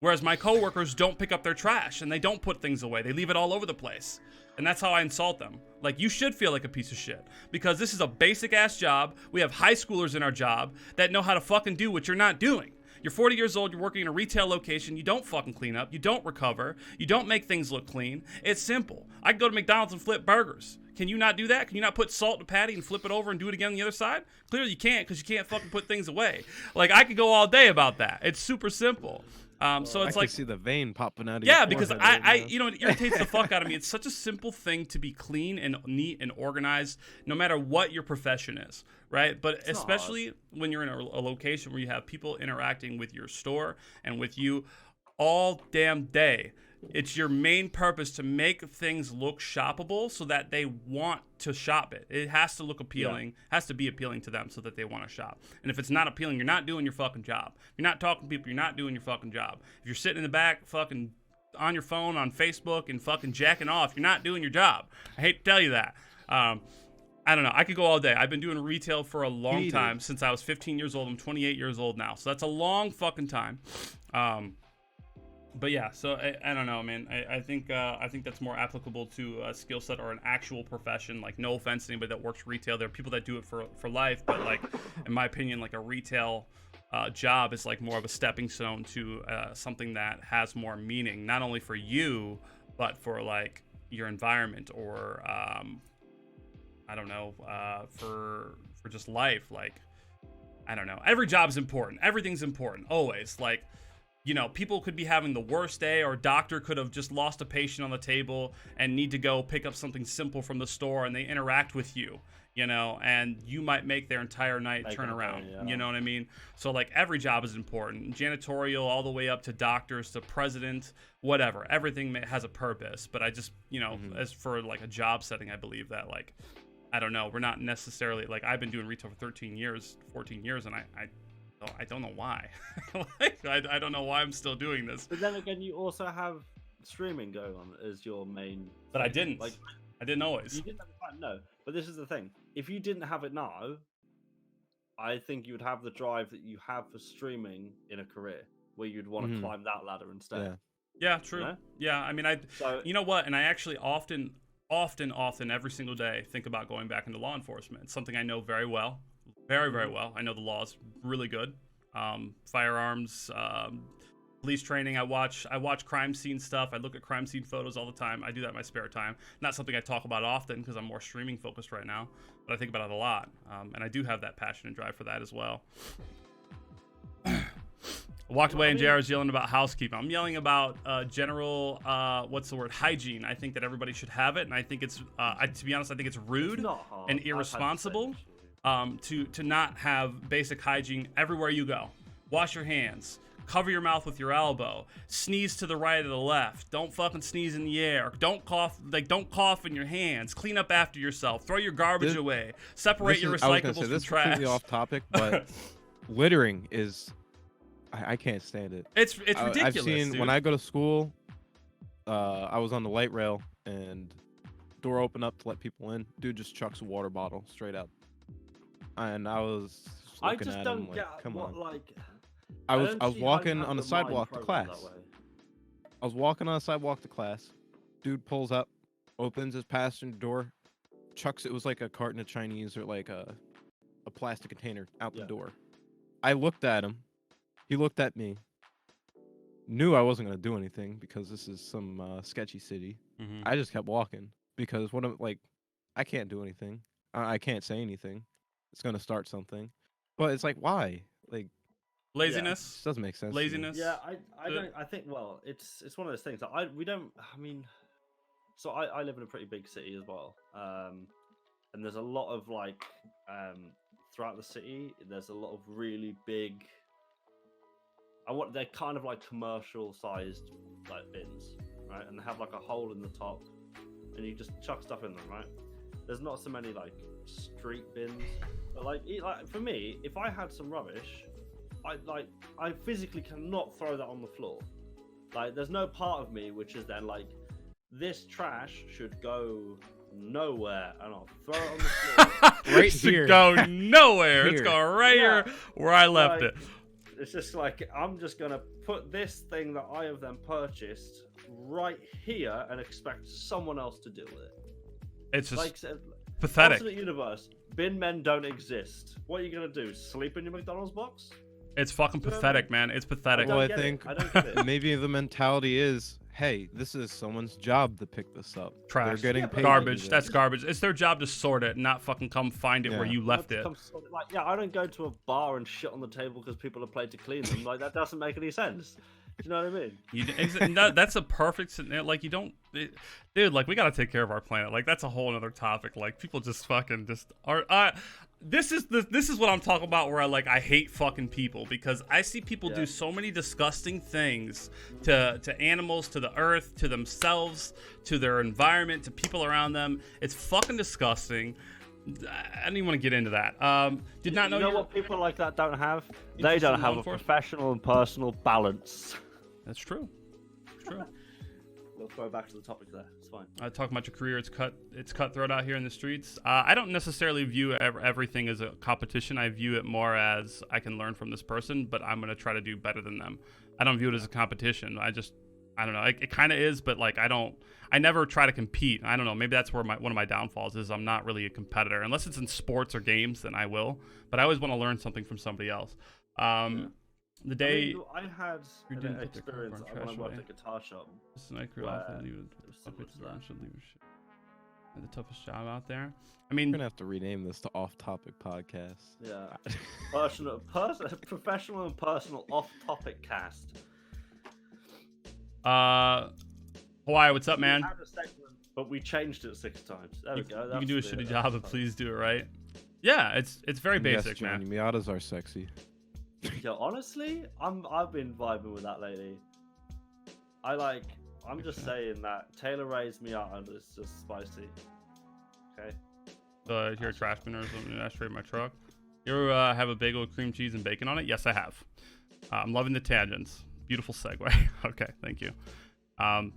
Whereas my coworkers don't pick up their trash and they don't put things away. They leave it all over the place. And that's how I insult them. Like, you should feel like a piece of shit because this is a basic ass job. We have high schoolers in our job that know how to fucking do what you're not doing. You're 40 years old, you're working in a retail location, you don't fucking clean up, you don't recover, you don't make things look clean. It's simple. I can go to McDonald's and flip burgers. Can you not do that? Can you not put salt in a patty and flip it over and do it again on the other side? Clearly you can't because you can't fucking put things away. Like, I could go all day about that. It's super simple. So it's I like, can see the vein popping out of yeah, your because forehead right now. you know, it irritates the fuck out of me. It's such a simple thing to be clean and neat and organized, no matter what your profession is, right? But It's especially when you're in a location where you have people interacting with your store and with you all damn day. It's your main purpose to make things look shoppable so that they want to shop it. It has to look appealing, has to be appealing to them so that they want to shop. And if it's not appealing, you're not doing your fucking job. You're not talking to people, you're not doing your fucking job. If you're sitting in the back fucking on your phone on Facebook and fucking jacking off, you're not doing your job. I hate to tell you that. I don't know. I could go all day. I've been doing retail for a long time, since I was 15 years old. I'm 28 years old now. So that's a long fucking time. But yeah, so I don't know, man. I think that's more applicable to a skill set or an actual profession. Like, no offense to anybody that works retail. There are people that do it for life, but like, in my opinion, like a retail job is like more of a stepping stone to something that has more meaning, not only for you, but for like your environment or I don't know, for just life. Like, I don't know. Every job's important. Everything's important, always. Like, you know, people could be having the worst day, or a doctor could have just lost a patient on the table and need to go pick up something simple from the store, and they interact with you, you know, and you might make their entire night turn around. You know what I mean? So like, every job is important. Janitorial all the way up to doctors to president, whatever. Everything has a purpose. But I just, you know, as for like a job setting, I believe that, like, I don't know, we're not necessarily, like, I've been doing retail for 13 years, 14 years, and I don't know why. Like, I don't know why I'm still doing this. But then again, you also have streaming going on as your main. But I didn't. Like, I didn't always. You didn't have the time, no. But this is the thing. If you didn't have it now, I think you would have the drive that you have for streaming in a career, where you'd want to climb that ladder instead. Yeah, true. You know? Yeah, I mean, you know what? And I actually often, every single day, think about going back into law enforcement. It's something I know very well. Very, very well. I know the laws really good. Firearms, police training. I watch crime scene stuff. I look at crime scene photos all the time. I do that in my spare time. Not something I talk about often because I'm more streaming focused right now, but I think about it a lot. And I do have that passion and drive for that as well. I walked away and JR was yelling about housekeeping. I'm yelling about general, what's the word, hygiene. I think that everybody should have it, and I think it's, to be honest, I think it's rude and irresponsible. To not have basic hygiene everywhere you go. Wash your hands. Cover your mouth with your elbow. Sneeze to the right or the left. Don't fucking sneeze in the air. Don't cough. Like, don't cough in your hands. Clean up after yourself. Throw your garbage away. Separate your recyclables from this trash. Completely off topic, but littering is, I can't stand it. It's ridiculous. I've seen, dude. when I go to school, I was on the light rail and door opened up to let people in. Dude just chucks a water bottle straight out. And I was looking at him like, come on. Like, I was walking on the sidewalk to class. I was walking on the sidewalk to class. Dude pulls up, opens his passenger door, chucks, it was like a carton of Chinese or like a plastic container out the door. I looked at him. He looked at me. Knew I wasn't going to do anything because this is some sketchy city. I just kept walking because I can't do anything. I can't say anything. It's gonna start something, but it's like, why? Like, laziness. Doesn't make sense. Laziness. Yeah, I don't. I think, well, it's one of those things that we don't. I mean, so I live in a pretty big city as well, and there's a lot of like throughout the city. There's a lot of really big. They're kind of like commercial sized like bins, right? And they have like a hole in the top, and you just chuck stuff in them, right? There's not so many like street bins. But like for me, if I had some rubbish, I physically cannot throw that on the floor. Like, there's no part of me which is then like, this trash should go nowhere, and I'll throw it on the floor. Right It should here. go nowhere. Here. It's going right here where I left it. It's just like, I'm just going to put this thing that I have then purchased right here and expect someone else to deal with it. It's just like pathetic. Alternate universe, bin men don't exist. What are you going to do? Sleep in your McDonald's box? It's fucking pathetic, man. It's pathetic. Well, I don't think get it. maybe the mentality is, hey, this is someone's job to pick this up. Trash. They're getting paid. Garbage. That's garbage. It's their job to sort it, not fucking come find it where you left it. Like, yeah, I don't go to a bar and shit on the table because people have played to clean them. Like, that doesn't make any sense. Do you know what I mean? That's a perfect, like, you don't, dude, like, we gotta take care of our planet. Like, that's a whole other topic. Like, people just fucking just are, this is what I'm talking about, where I hate fucking people, because I see people do so many disgusting things to animals, to the earth, to themselves, to their environment, to people around them. It's fucking disgusting. I don't even want to get into that. Did not know. You know what people like that don't have? They don't have a professional and personal balance. That's true. It's true. We'll throw back to the topic there. It's fine. Talking about your career, it's cutthroat out here in the streets. I don't necessarily view everything as a competition. I view it more as, I can learn from this person, but I'm gonna try to do better than them. I don't view it as a competition. I don't know. It kind of is, but like I never try to compete. I don't know. Maybe that's where one of my downfalls is. I'm not really a competitor unless it's in sports or games. Then I will. But I always want to learn something from somebody else. The day I had an experience when I worked at a guitar shop. The toughest job out there. I mean, we're gonna have to rename this to Off Topic Podcast. Yeah, professional and personal off-topic cast. Hawaii, what's up, man? We had a segment, but we changed it 6 times. There we go. You can do a shitty job, but please do it right. Yeah, it's very basic, yes, man. Miatas are sexy. Yo, honestly, I've been vibing with that lately. I'm just saying that Taylor Ray's Miata is just spicy. Okay. If you're a trash bin or something, I straight my truck. You ever have a bagel with cream cheese and bacon on it? Yes, I have. I'm loving the tangents. Beautiful segue. Okay, thank you.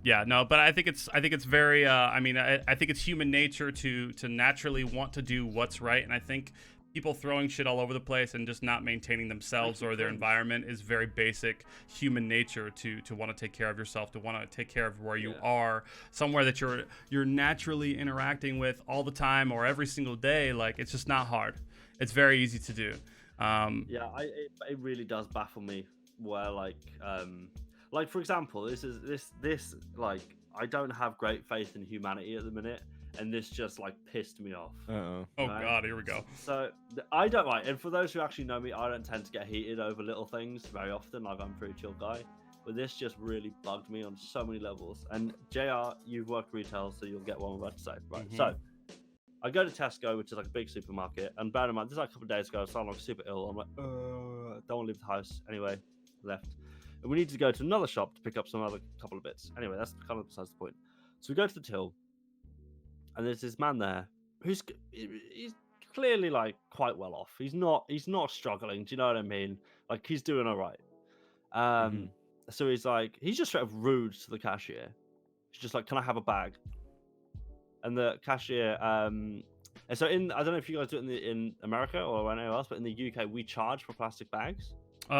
Yeah, no, but I think it's very. I think it's human nature to naturally want to do what's right, and I think people throwing shit all over the place and just not maintaining themselves or their environment is very basic human nature to want to take care of yourself, to want to take care of where you are, somewhere that you're naturally interacting with all the time or every single day. Like, it's just not hard. It's very easy to do. It really does baffle me where like for example, this like, I don't have great faith in humanity at the minute. And this just like pissed me off. Uh-oh. Oh God, here we go. So I don't like, and for those who actually know me, I don't tend to get heated over little things very often. Like, I'm a pretty chill guy, but this just really bugged me on so many levels. And JR, you've worked retail, so you'll get what I'm about to say, right? Mm-hmm. So I go to Tesco, which is like a big supermarket, and bear in mind, this is like a couple of days ago, so I'm like super ill. I'm like, don't want to leave the house. Anyway, left. And we need to go to another shop to pick up some other couple of bits. Anyway, that's kind of besides the point. So we go to the till. And there's this man there he's clearly like quite well off. He's not struggling. Do you know what I mean? Like, he's doing all right. So he's just sort of rude to the cashier. He's just like, "Can I have a bag?" And the cashier, and so I don't know if you guys do it in America or anywhere else, but in the UK we charge for plastic bags.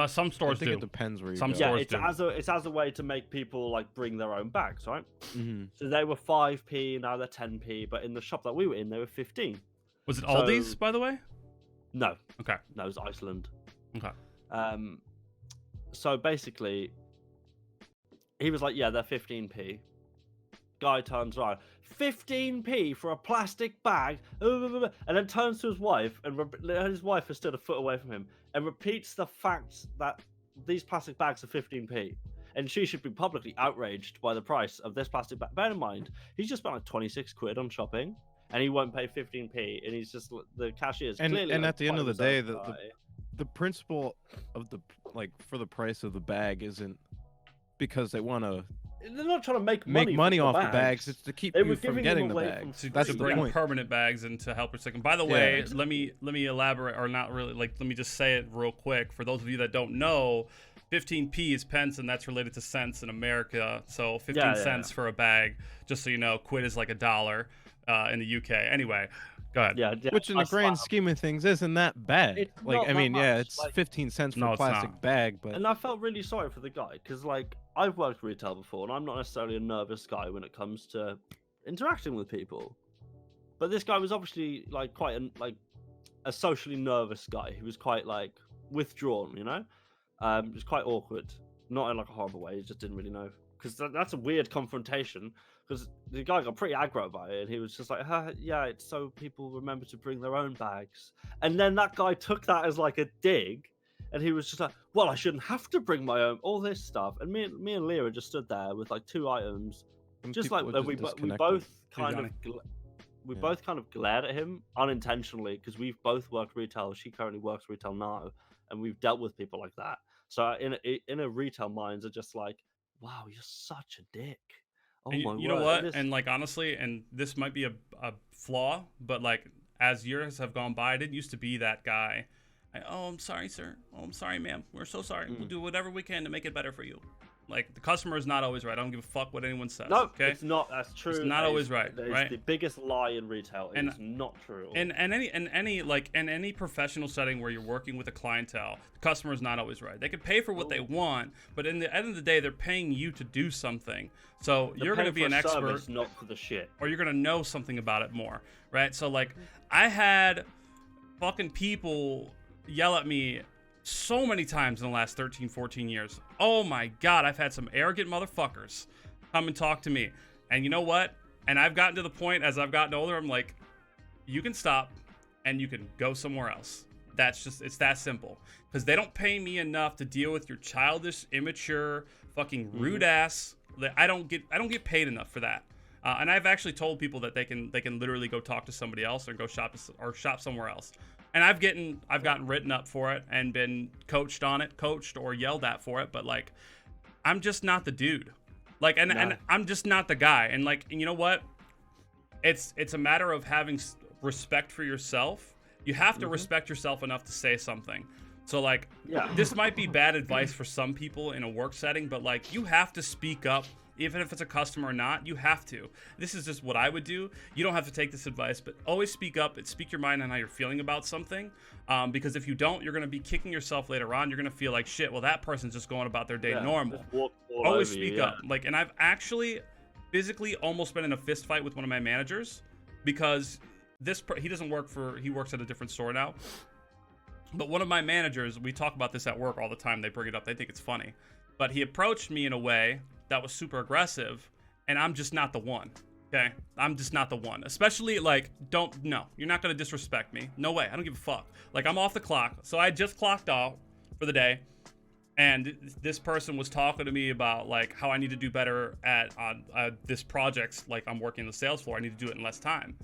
Some stores I think do. It depends where you Some go. stores do. It's as a way to make people like bring their own bags, right? Mm-hmm. So they were 5p, now they're 10p, but in the shop that we were in, they were 15. Was it Aldi's, by the way? No. Okay. No, it was Iceland. Okay. So basically, he was like, "Yeah, they're 15p." Guy turns around, 15p for a plastic bag, and then turns to his wife, and his wife is still a foot away from him, and repeats the fact that these plastic bags are 15p, and she should be publicly outraged by the price of this plastic bag. Bear in mind, he's just spent like 26 quid on shopping, and he won't pay 15p, and he's just, the cashier's clearly. And at the end of the day, the principle of the, like, for the price of the bag isn't because they want to. They're not trying to make money off the bags. It's to keep you from getting the bags. That's to bring permanent bags and to help recycle. By the way, let me elaborate, or not really. Like, let me just say it real quick for those of you that don't know. 15p is pence, and that's related to cents in America. So 15 cents for a bag. Just so you know, quid is like $1 in the UK. Anyway, Go ahead. Yeah, Which in the grand scheme of things isn't that bad. It's Like, not I mean, that yeah, much. it's Like, 15 cents for No, a it's plastic not. bag, but and I felt really sorry for the guy because, like, I've worked retail before, and I'm not necessarily a nervous guy when it comes to interacting with people. But this guy was obviously like quite a socially nervous guy. He was quite like withdrawn, you know. It was quite awkward, not in like a horrible way. He just didn't really know because that's a weird confrontation. Because the guy got pretty aggro about it, and he was just like, "Yeah, it's so people remember to bring their own bags." And then that guy took that as like a dig, and he was just like, "Well, I shouldn't have to bring my own." All this stuff, and me and Leah just stood there with like 2 items, some just people like are we disconnected. both Hey, kind Johnny. of. We Yeah. both kind of glared at him unintentionally because we've both worked retail. She currently works retail now, and we've dealt with people like that. So in a retail minds are just like, wow, you're such a dick. Oh And my you know word. what? This- And like honestly, and this might be a flaw, but like as years have gone by, I didn't used to be that guy. Oh, I'm sorry, sir. Oh, I'm sorry, ma'am. We're so sorry. We'll do whatever we can to make it better for you. Like the customer is not always right. I don't give a fuck what anyone says. no, okay. it's not. That's true. It's not That always is- right, that is right? the biggest lie in retail. And- It's not true. At all. In any professional setting where you're working with a clientele, the customer is not always right. They can pay for what they want, but in the end of the day, they're paying you to do something. So They're you're going to paying be for an a expert, service, not for the shit. or you're going to know something about it more, right? So like, I had fucking people yell at me so many times in the last 13, 14 years. Oh my God, I've had some arrogant motherfuckers come and talk to me. And you know what? And I've gotten to the point as I've gotten older, I'm like, you can stop and you can go somewhere else. It's that simple. Because they don't pay me enough to deal with your childish, immature, fucking rude ass. I don't get paid enough for that. And I've actually told people that they can literally go talk to somebody else or go shop somewhere else. And I've gotten written up for it and been coached or yelled at for it. But like, I'm just not the dude. Like, and I'm just not the guy. And like, and you know what? It's a matter of having respect for yourself. You have to respect yourself enough to say something. So like, this might be bad advice for some people in a work setting, but like, you have to speak up. Even if it's a customer or not, you have to. This is just what I would do. You don't have to take this advice, but always speak up and speak your mind on how you're feeling about something. Because if you don't, you're going to be kicking yourself later on. You're going to feel like, shit, well, that person's just going about their day normal. Always speak up. Like, and I've actually physically almost been in a fist fight with one of my managers because he works at a different store now. But one of my managers, we talk about this at work all the time. They bring it up. They think it's funny. But he approached me in a way that was super aggressive, and I'm just not the one. Okay, I'm just not the one. Especially like, you're not gonna disrespect me. No way. I don't give a fuck. Like, I'm off the clock, so I just clocked out for the day, and this person was talking to me about like how I need to do better at this project. Like, I'm working the sales floor. I need to do it in less time.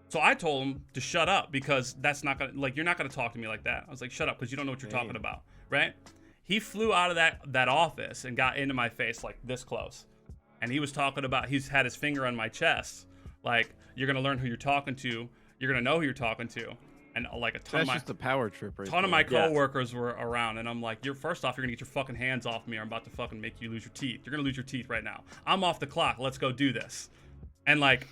So I told him to shut up because that's not gonna, like, you're not gonna talk to me like that. I was like, shut up, because you don't know what you're talking about, right? He flew out of that office and got into my face like this close. And he was talking about, he's had his finger on my chest. Like, you're going to learn who you're talking to. You're going to know who you're talking to. And like a ton that's just a power trip right ton of there. my coworkers were around. And I'm like, first off, you're going to get your fucking hands off me or I'm about to fucking make you lose your teeth. You're going to lose your teeth right now. I'm off the clock. Let's go do this. And like,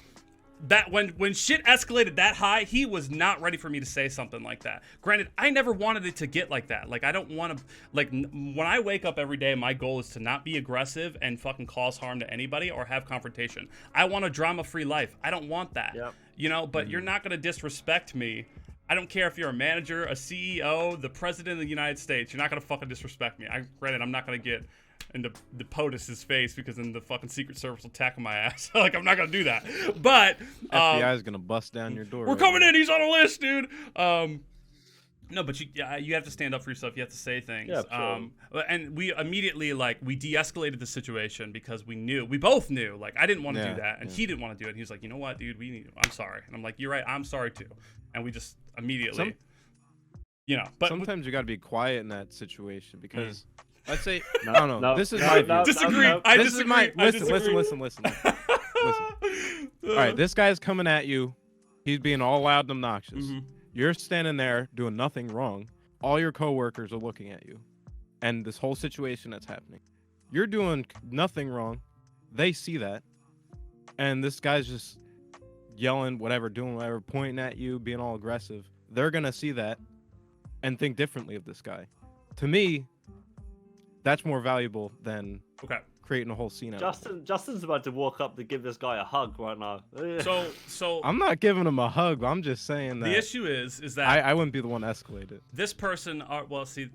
that when shit escalated that high, he was not ready for me to say something like that. Granted, I never wanted it to get like that. Like, I don't want to, like, when I wake up every day, my goal is to not be aggressive and fucking cause harm to anybody or have confrontation. I want a drama-free life. I don't want that. Yep. You know, but you're not going to disrespect me. I don't care if you're a manager, a CEO, the president of the United States. You're not going to fucking disrespect me. Granted, I'm not going to get into the POTUS's face because then the fucking Secret Service will tackle my ass. Like, I'm not gonna do that. But FBI is gonna bust down your door. We're coming in. He's on a list, dude. No, but you have to stand up for yourself. You have to say things. Yeah, sure. And we immediately we de-escalated the situation because we both knew, like, I didn't want to do that, and he didn't want to do it. And he was like, you know what, dude, I'm sorry. And I'm like, you're right, I'm sorry too. And we just immediately, but sometimes you gotta be quiet in that situation because I'd say I don't know. This is my view. Disagree. I disagree. Listen. All right, this guy's coming at you. He's being all loud and obnoxious. You're standing there doing nothing wrong. All your coworkers are looking at you, and this whole situation that's happening. You're doing nothing wrong. They see that, and this guy's just yelling, whatever, doing whatever, pointing at you, being all aggressive, they're gonna see that and think differently of this guy. To me, that's more valuable than creating a whole scene out of it. Justin's about to walk up to give this guy a hug right now. So I'm not giving him a hug. I'm just saying that the issue is that I wouldn't be the one to escalate it. This person, the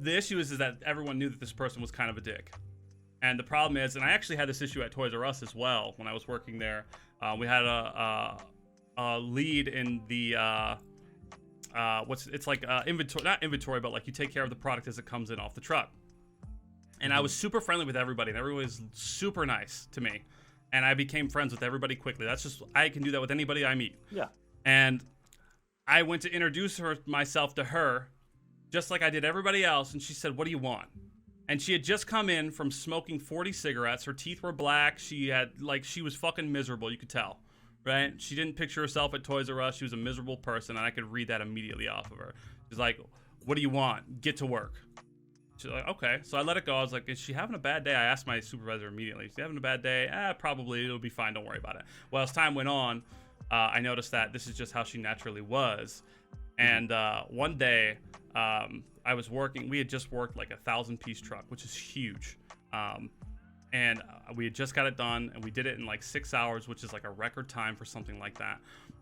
issue is that everyone knew that this person was kind of a dick, and the problem is, and I actually had this issue at Toys R Us as well when I was working there. We had a lead in the inventory, not inventory, but like you take care of the product as it comes in off the truck. And I was super friendly with everybody, and everyone was super nice to me. And I became friends with everybody quickly. That's just, I can do that with anybody I meet. Yeah. And I went to introduce myself to her, just like I did everybody else. And she said, "What do you want?" And she had just come in from smoking 40 cigarettes. Her teeth were black. She was fucking miserable. You could tell, right? She didn't picture herself at Toys R Us. She was a miserable person, and I could read that immediately off of her. She's like, "What do you want? Get to work." She's like, "Okay." So I let it go. I was like, "Is she having a bad day?" I asked my supervisor immediately. "Is she having a bad day?" Probably. It'll be fine. Don't worry about it. Well, as time went on, I noticed that this is just how she naturally was. And one day, I was working. We had just worked like a 1,000-piece truck, which is huge. And we had just got it done, and we did it in like 6 hours, which is like a record time for something like that.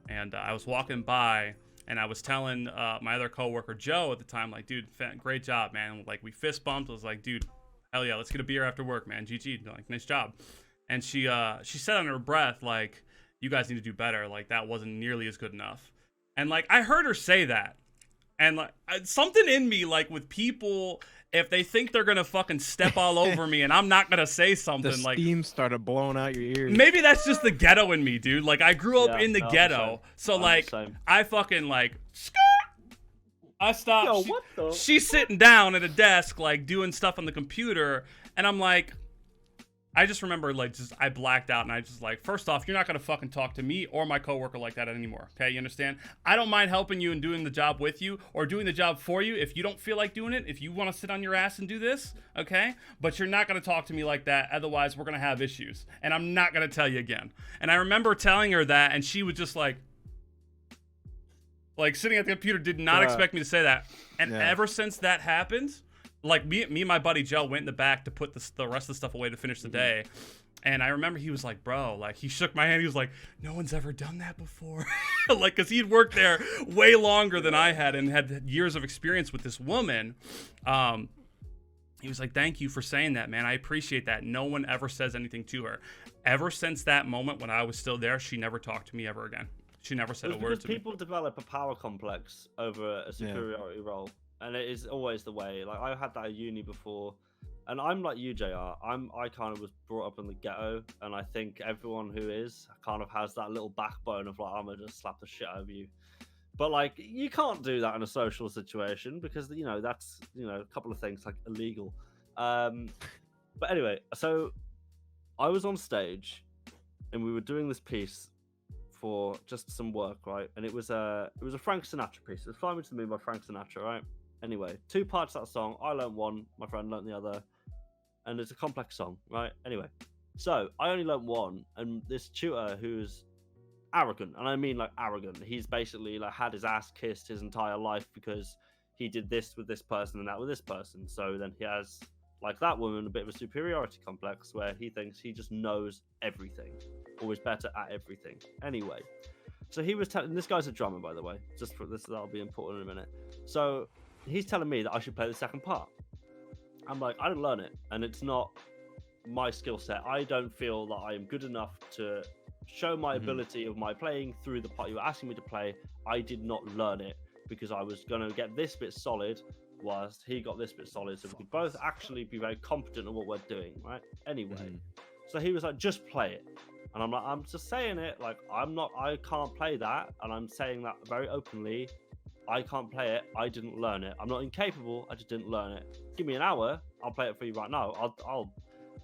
And I was walking by, and I was telling my other coworker, Joe, at the time, like, "Dude, great job, man." Like, we fist bumped. I was like, "Dude, hell yeah, let's get a beer after work, man. GG, like, nice job." And she said under her breath, like, "You guys need to do better. Like, that wasn't nearly as good enough." And like, I heard her say that. And like, something in me, like with people, if they think they're gonna fucking step all over me and I'm not gonna say something, the like steam started blowing out your ears. Maybe that's just the ghetto in me, dude. Like, I grew up in the ghetto, so like I fucking like I stopped. Yo, what the? She's sitting down at a desk, like doing stuff on the computer, and I'm like, I just remember, like, I blacked out, and I just like, first off, you're not gonna fucking talk to me or my coworker like that anymore. Okay, you understand? I don't mind helping you and doing the job with you or doing the job for you if you don't feel like doing it. If you want to sit on your ass and do this, okay? But you're not gonna talk to me like that. Otherwise, we're gonna have issues, and I'm not gonna tell you again. And I remember telling her that, and she was just like sitting at the computer, did not expect me to say that. And ever since that happened, like me and my buddy Joe went in the back to put the rest of the stuff away to finish the day. And I remember he was like, "Bro," like, he shook my hand. He was like, "No one's ever done that before." Like, because he'd worked there way longer than I had and had years of experience with this woman. He was like, "Thank you for saying that, man. I appreciate that." No one ever says anything to her. Ever since that moment when I was still there, she never talked to me ever again. She never said a word to me. People develop a power complex over a superiority role. And it is always the way. Like, I had that at uni before, and I'm like you, JR. I kind of was brought up in the ghetto, and I think everyone who is kind of has that little backbone of like, "I'm gonna just slap the shit out of you." But like, you can't do that in a social situation because that's a couple of things like illegal. But anyway, so I was on stage, and we were doing this piece for just some work, right? And it was a Frank Sinatra piece. It was "Fly Me to the Moon" by Frank Sinatra, right? Anyway, 2 parts of that song. I learned one, my friend learned the other, and it's a complex song, right? Anyway, so I only learned one, and this tutor who's arrogant, and I mean like arrogant. He's basically like had his ass kissed his entire life because he did this with this person and that with this person. So then he has, like that woman, a bit of a superiority complex where he thinks he just knows everything, or is better at everything. Anyway, so he was telling, this guy's a drummer, by the way, just for this, that'll be important in a minute. So he's telling me that I should play the second part. I'm like, I didn't learn it, and it's not my skill set. I don't feel that I am good enough to show my ability of my playing through the part you were asking me to play. I did not learn it because I was going to get this bit solid whilst he got this bit solid, so we could both actually be very competent at what we're doing, right? Anyway, so he was like, "Just play it." And I'm like, "I'm just saying it, like, I can't play that, and I'm saying that very openly. I can't play it. I didn't learn it. I'm not incapable. I just didn't learn it. Give me an hour. I'll play it for you right now. I'll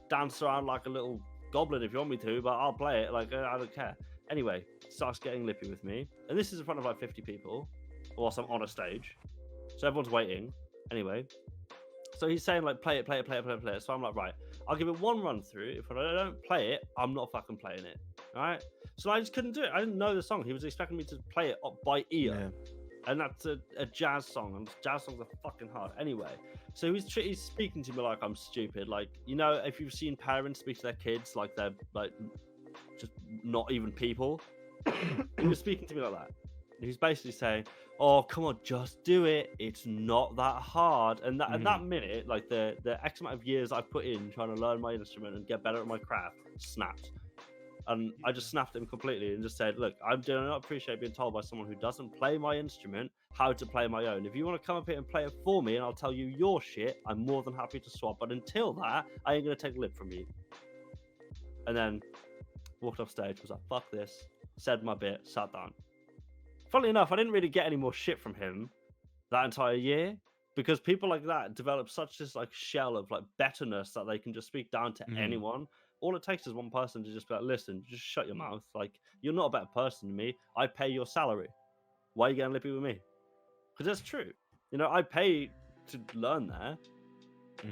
dance around like a little goblin if you want me to, but I'll play it. Like, I don't care." Anyway, starts getting lippy with me. And this is in front of like 50 people whilst I'm on a stage. So everyone's waiting. Anyway, so he's saying like, play it. So I'm like, right, I'll give it one run through. If I don't play it, I'm not fucking playing it. All right. So I just couldn't do it. I didn't know the song. He was expecting me to play it up by ear. Yeah. And that's a jazz song, and jazz songs are fucking hard. Anyway, so he's speaking to me like I'm stupid. Like, you know, if you've seen parents speak to their kids like they're like just not even people, he was speaking to me like that. He was basically saying, "Oh, come on, just do it. It's not that hard." And that at that minute, like the X amount of years I've put in trying to learn my instrument and get better at my craft, snapped. And I just snapped him completely and just said, look, I do not appreciate being told by someone who doesn't play my instrument how to play my own. If you want to come up here and play it for me and I'll tell you your shit, I'm more than happy to swap. But until that, I ain't going to take a lip from you. And then walked off stage, was like, fuck this, said my bit, sat down. Funnily enough, I didn't really get any more shit from him that entire year, because people like that develop such this like shell of like betterness that they can just speak down to anyone. All it takes is one person to just be like, listen, just shut your mouth. Like, you're not a better person than me. I pay your salary. Why are you getting lippy with me? Because that's true. You know, I pay to learn there.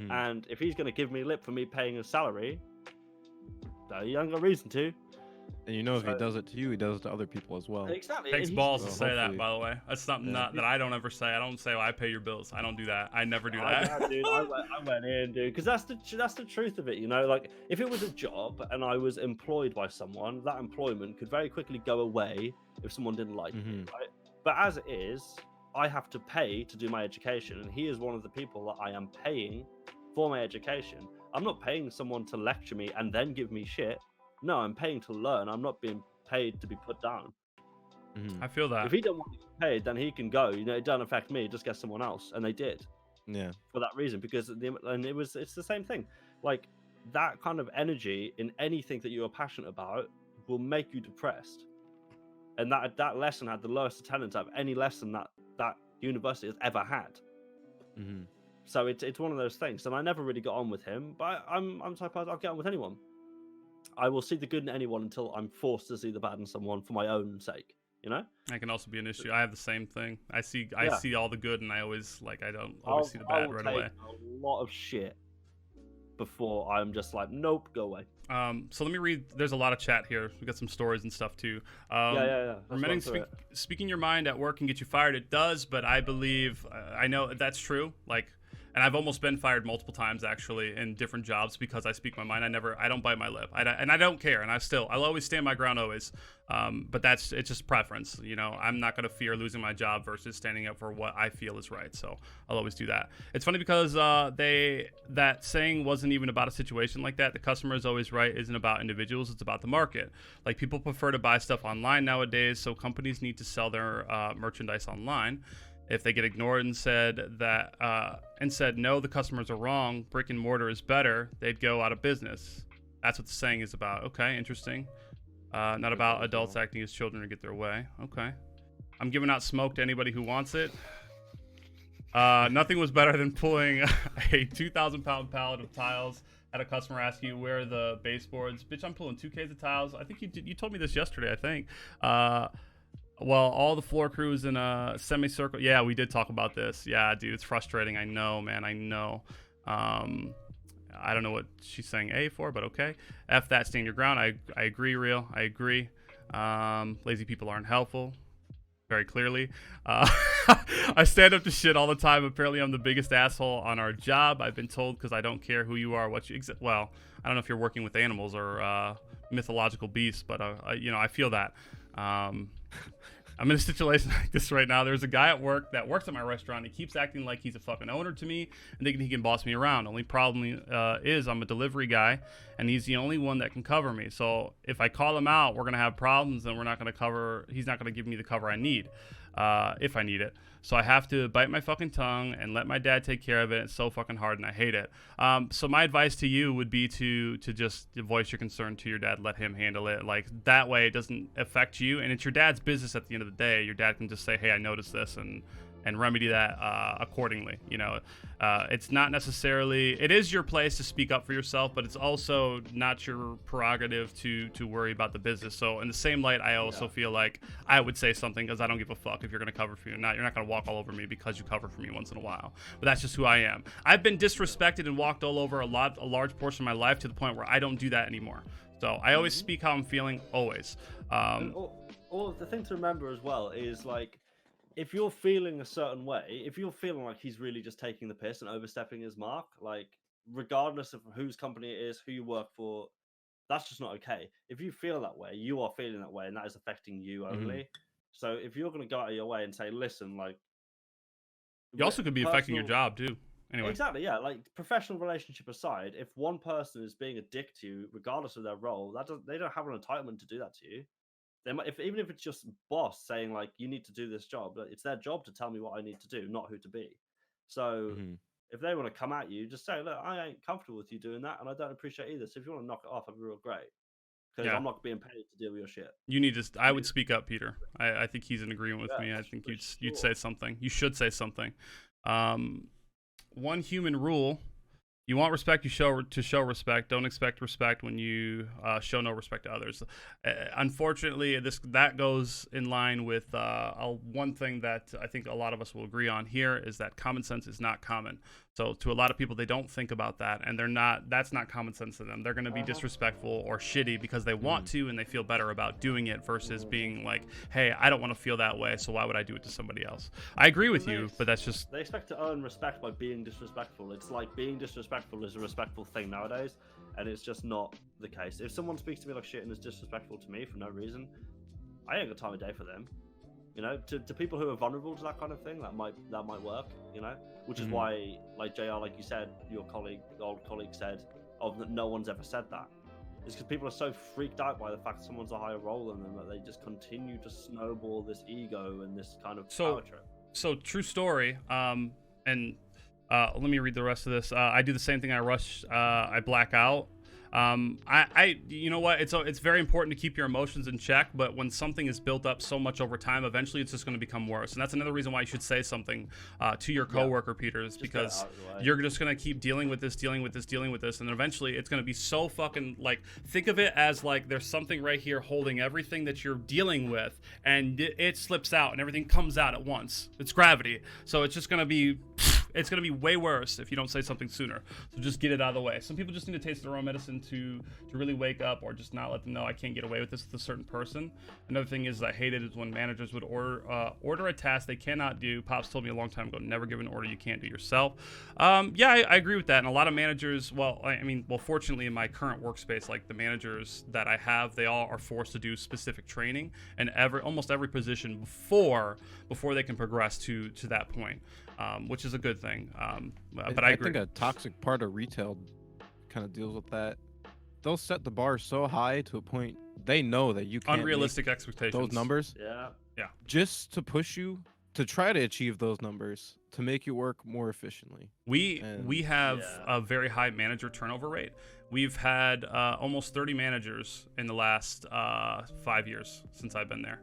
And if he's going to give me lip for me paying his salary, you haven't got a reason to. And you know, if he does it to you, he does it to other people as well. Exactly. Takes balls to say that, hopefully. by the way. That's something that I don't ever say. I don't say, well, I pay your bills. I don't do that. I never do that. Dude, I went in, dude, because that's the truth of it, you know. Like, if it was a job and I was employed by someone, that employment could very quickly go away if someone didn't like it, right? But as it is, I have to pay to do my education, and he is one of the people that I am paying for my education. I'm not paying someone to lecture me and then give me shit. No, I'm paying to learn. I'm not being paid to be put down. I feel that. If he don't want to get paid, then he can go. You know, it doesn't affect me. Just get someone else, and they did. Yeah. For that reason, because it's the same thing. Like, that kind of energy in anything that you are passionate about will make you depressed. And that lesson had the lowest attendance out of any lesson that university has ever had. So it's one of those things. And I never really got on with him, but I'm the type of person, I'll get on with anyone. I will see the good in anyone until I'm forced to see the bad in someone for my own sake. You know, that can also be an issue. I have the same thing. I see all the good, and I always I don't always see the I bad will right take away. A lot of shit before I'm just like, nope, go away. So let me read. There's a lot of chat here. We got some stories and stuff too. Yeah. Speaking your mind at work can get you fired. It does, but I believe I know that's true. And I've almost been fired multiple times actually in different jobs because I speak my mind. I don't bite my lip. I don't care. And I'll always stand my ground always. But it's just preference. You know, I'm not going to fear losing my job versus standing up for what I feel is right. So I'll always do that. It's funny because that saying wasn't even about a situation like that. The customer is always right isn't about individuals. It's about the market. Like, people prefer to buy stuff online nowadays. So companies need to sell their merchandise online. If they get ignored and said no, the customers are wrong, brick and mortar is better, they'd go out of business. That's what the saying is about. Okay, interesting. Not about adults acting as children to get their way. Okay. I'm giving out smoke to anybody who wants it. Nothing was better than pulling a 2,000-pound pallet of tiles at a customer asking you where are the baseboards. Bitch, I'm pulling 2Ks of tiles. I think you told me this yesterday, I think. Well, all the floor crews in a semicircle. Yeah, we did talk about this. Yeah, dude, it's frustrating. I know, man. I know. I don't know what she's saying A for, but okay. F that, stand your ground. I agree, real. I agree. Lazy people aren't helpful. Very clearly. I stand up to shit all the time. Apparently, I'm the biggest asshole on our job. I've been told because I don't care who you are, what you well, I don't know if you're working with animals or mythological beasts, but I feel that. I'm in a situation like this right now. There's a guy at work that works at my restaurant. He keeps acting like he's a fucking owner to me and thinking he can boss me around. Only problem is I'm a delivery guy, and he's the only one that can cover me. So if I call him out, we're gonna have problems, and he's not gonna give me the cover I need if I need it. So I have to bite my fucking tongue and let my dad take care of it. It's so fucking hard, and I hate it. So my advice to you would be to just voice your concern to your dad. Let him handle it. Like, that way it doesn't affect you, and it's your dad's business at the end of the day. Your dad can just say, hey, I noticed this, and and remedy that accordingly. You know, it's not necessarily, it is your place to speak up for yourself, but it's also not your prerogative to worry about the business. So in the same light, I also feel like I would say something, because I don't give a fuck if you're going to cover for me or not. You're not going to walk all over me because you cover for me once in a while. But that's just who I am. I've been disrespected and walked all over a large portion of my life, to the point where I don't do that anymore. So I always speak how I'm feeling, always. Or the thing to remember as well is, like, if you're feeling a certain way, if you're feeling like he's really just taking the piss and overstepping his mark, like, regardless of whose company it is, who you work for, that's just not okay. If you feel that way, you are feeling that way, and that is affecting you only. So if you're going to go out of your way and say, listen, like, you also could be affecting your job too. Anyway. Exactly, yeah. Like, professional relationship aside, if one person is being a dick to you, regardless of their role, they don't have an entitlement to do that to you. They might, even if it's just boss saying, like, you need to do this job, it's their job to tell me what I need to do, not who to be. So if they want to come at you, just say, look, I ain't comfortable with you doing that, and I don't appreciate either. So if you want to knock it off, I'd be real great, because I'm not being paid to deal with your shit. You need to. I would speak up, Peter. I think he's in agreement with me. I think you'd say something. You should say something. One human rule: you want respect, you show respect. Don't expect respect when you show no respect to others. Unfortunately, that goes in line with one thing that I think a lot of us will agree on here, is that common sense is not common. So to a lot of people, they don't think about that, and that's not common sense to them. They're going to be disrespectful or shitty because they want to, and they feel better about doing it, versus being like, hey, I don't want to feel that way, so why would I do it to somebody else? I agree with you, but that's just... They expect to earn respect by being disrespectful. It's like being disrespectful is a respectful thing nowadays, and it's just not the case. If someone speaks to me like shit and is disrespectful to me for no reason, I ain't got time of day for them. You know, to people who are vulnerable to that kind of thing, that might work, you know? Which is why, like JR, like you said, your old colleague said, that no one's ever said that. It's because people are so freaked out by the fact that someone's a higher role than them that they just continue to snowball this ego and this kind of power trip. So, true story, and let me read the rest of this. I do the same thing. I rush, I black out. You know what? It's very important to keep your emotions in check, but when something is built up so much over time, eventually it's just going to become worse. And that's another reason why you should say something to your coworker, Peter, is because you're just going to keep dealing with this, and then eventually it's going to be so fucking, like, think of it as like there's something right here holding everything that you're dealing with, and it slips out and everything comes out at once. It's gravity. So it's just going to be... It's going to be way worse if you don't say something sooner. So just get it out of the way. Some people just need to taste their own medicine to really wake up, or just not let them know, I can't get away with this with a certain person. Another thing is I hate it is when managers would order a task they cannot do. Pops told me a long time ago, never give an order you can't do yourself. I agree with that. And a lot of managers, fortunately in my current workspace, like the managers that I have, they all are forced to do specific training and almost every position before they can progress to that point. Which is a good thing. But I agree. I think a toxic part of retail kind of deals with that. They'll set the bar so high to a point they know that you can't unrealistic expectations. Those numbers. Yeah. Just to push you to try to achieve those numbers to make you work more efficiently. We have a very high manager turnover rate. We've had almost 30 managers in the last 5 years since I've been there.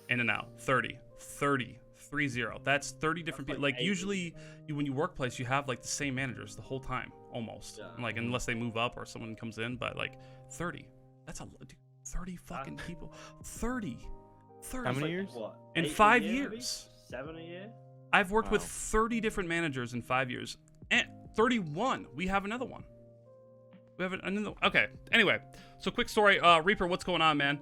In and out. 30. 30. That's 30 different people. Like, usually when you workplace, you have like the same managers the whole time, almost. Like, unless they move up or someone comes in, but like 30. That's a 30 fucking people. 30. How many years? What? In 5 years. 7 a year? I've worked with 30 different managers in 5 years. And 31. We have another one. Okay. Anyway, so quick story. Reaper, what's going on, man?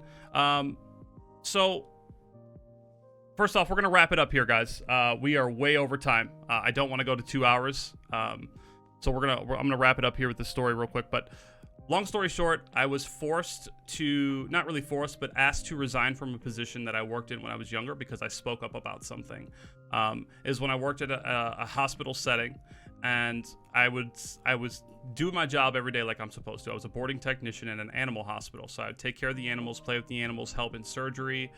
First off, we're going to wrap it up here, guys. We are way over time. I don't want to go to 2 hours. So I'm going to wrap it up here with this story real quick. But long story short, I was not really forced, but asked to resign from a position that I worked in when I was younger because I spoke up about something. Is when I worked at a hospital setting, and I was doing my job every day like I'm supposed to. I was a boarding technician in an animal hospital, so I'd take care of the animals, play with the animals, help in surgery,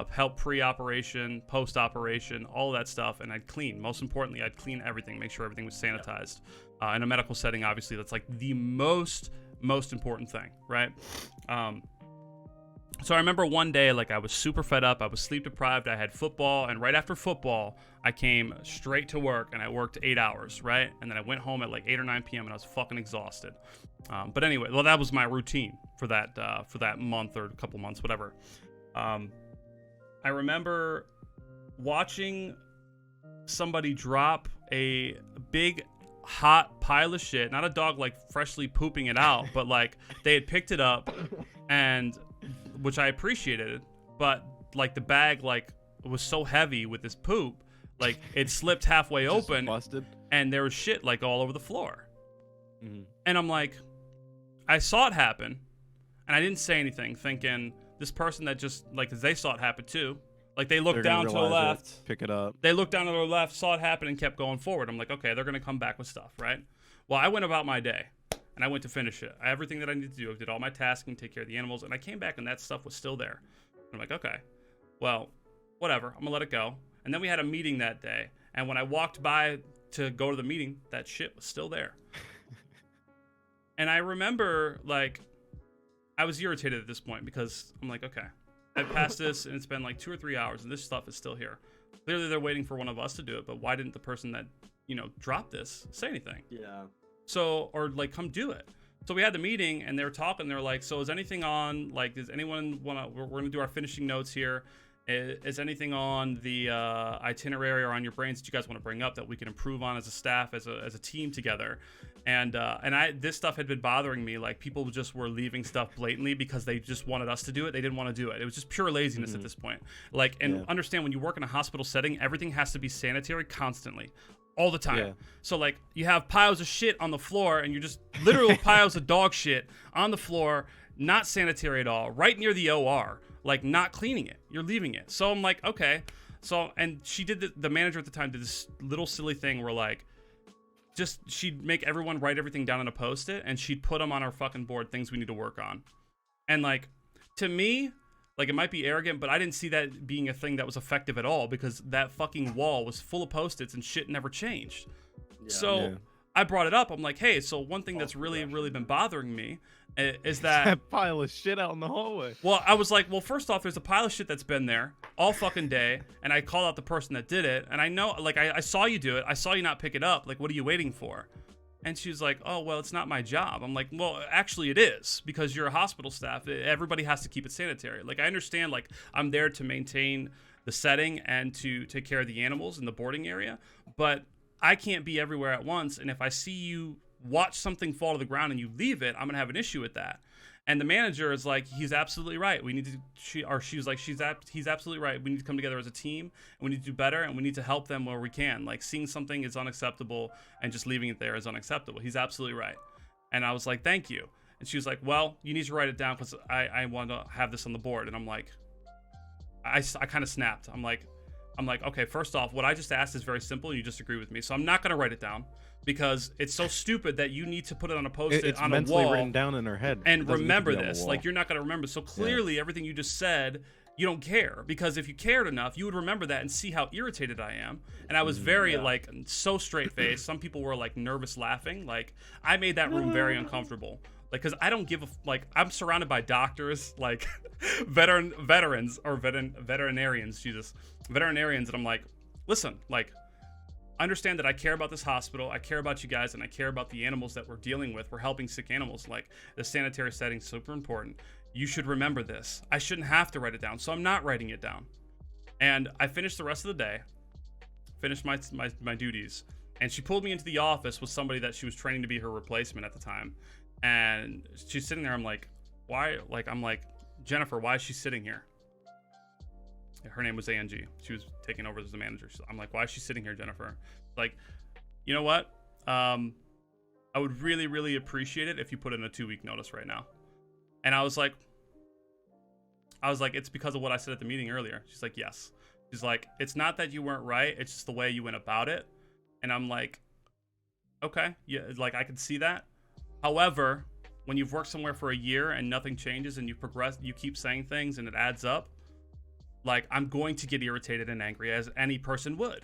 help pre-operation, post-operation, all that stuff, and I'd clean. Most importantly, I'd clean everything, make sure everything was sanitized. In a medical setting, obviously, that's like the most important thing, right? So I remember one day, like, I was super fed up. I was sleep deprived. I had football, and right after football, I came straight to work, and I worked 8 hours, right? And then I went home at like 8 or 9 p.m. and I was fucking exhausted. But anyway, well, that was my routine for that month or a couple months, whatever. I remember watching somebody drop a big hot pile of shit, not a dog like freshly pooping it out, but like they had picked it up, and which I appreciated, but like the bag like was so heavy with this poop, like it slipped halfway open, busted. And there was shit like all over the floor. And I'm like, I saw it happen, and I didn't say anything, thinking this person that just like, 'cause they saw it happen too. Like they looked down to the left, pick it up. They looked down to their left, saw it happen, and kept going forward. I'm like, okay, they're gonna come back with stuff, right? Well, I went about my day, and I went to finish it. Everything that I needed to do, I did all my tasking, take care of the animals, and I came back, and that stuff was still there. I'm like, okay, well, whatever, I'm gonna let it go. And then we had a meeting that day, and when I walked by to go to the meeting, that shit was still there. And I remember, like, I was irritated at this point because I'm like, okay, I've passed this, and it's been like 2 or 3 hours, and this stuff is still here. Clearly, they're waiting for one of us to do it, but why didn't the person that, you know, dropped this say anything? Yeah. So, or like, come do it. So we had the meeting, and they were talking. They're like, so is anything on, like, does anyone want to, we're going to do our finishing notes here. Is anything on the itinerary or on your brains that you guys want to bring up that we can improve on as a staff, as a team together? And this stuff had been bothering me. Like, people just were leaving stuff blatantly because they just wanted us to do it. They didn't want to do it. It was just pure laziness at this point. Like, and understand, when you work in a hospital setting, everything has to be sanitary constantly, all the time. Yeah. So like, you have piles of shit on the floor, and you're just literal piles of dog shit on the floor, not sanitary at all, right near the OR. Like, not cleaning it, you're leaving it. So I'm like, okay. So, and she did the manager at the time did this little silly thing where, like, just she'd make everyone write everything down on a post-it, and she'd put them on our fucking board, things we need to work on. And like, to me, like, it might be arrogant, but I didn't see that being a thing that was effective at all, because that fucking wall was full of post-its and shit never changed. So I brought it up. I'm like, hey, so one thing that's really been bothering me is that pile of shit out in the hallway. Well, I was like, well, first off, there's a pile of shit that's been there all fucking day, and I called out the person that did it, and I know, like, I saw you do it. I saw you not pick it up. Like, what are you waiting for? And she was like, oh, well, it's not my job. I'm like, well, actually it is, because you're a hospital staff. Everybody has to keep it sanitary. Like, I understand, like, I'm there to maintain the setting and to take care of the animals in the boarding area, but I can't be everywhere at once. And if I see you watch something fall to the ground and you leave it, I'm gonna have an issue with that. And the manager is like, he's absolutely right. We need to, she was like, he's absolutely right. We need to come together as a team, and we need to do better, and we need to help them where we can. Like, seeing something is unacceptable, and just leaving it there is unacceptable. He's absolutely right. And I was like, thank you. And she was like, well, you need to write it down, because I want to have this on the board. And I'm like, I kind of snapped. I'm like, okay, first off, what I just asked is very simple, and you just agree with me. So I'm not going to write it down, because it's so stupid that you need to put it on a post-it on a wall. It's mentally written down in her head. And remember this. Like, you're not going to remember. So clearly, everything you just said, you don't care. Because if you cared enough, you would remember that and see how irritated I am. And I was very, like, so straight-faced. Some people were, like, nervous laughing. Like, I made that room very uncomfortable. Like, because I don't give a, like, I'm surrounded by doctors, like, veterinarians, and I'm like, listen, like, understand that I care about this hospital, I care about you guys, and I care about the animals that we're dealing with. We're helping sick animals. Like, the sanitary setting's super important. You should remember this. I shouldn't have to write it down, so I'm not writing it down. And I finished the rest of the day, finished my duties, and she pulled me into the office with somebody that she was training to be her replacement at the time. And she's sitting there. I'm like, why? Like, I'm like, Jennifer, why is she sitting here? Her name was Angie. She was taking over as the manager. I'm like, why is she sitting here, Jennifer? Like, you know what? I would really, really appreciate it if you put in a 2-week notice right now. And I was like, it's because of what I said at the meeting earlier. She's like, yes. She's like, it's not that you weren't right. It's just the way you went about it. And I'm like, okay, yeah, like, I can see that. However, when you've worked somewhere for a year and nothing changes, and you progress, you keep saying things and it adds up, like, I'm going to get irritated and angry, as any person would.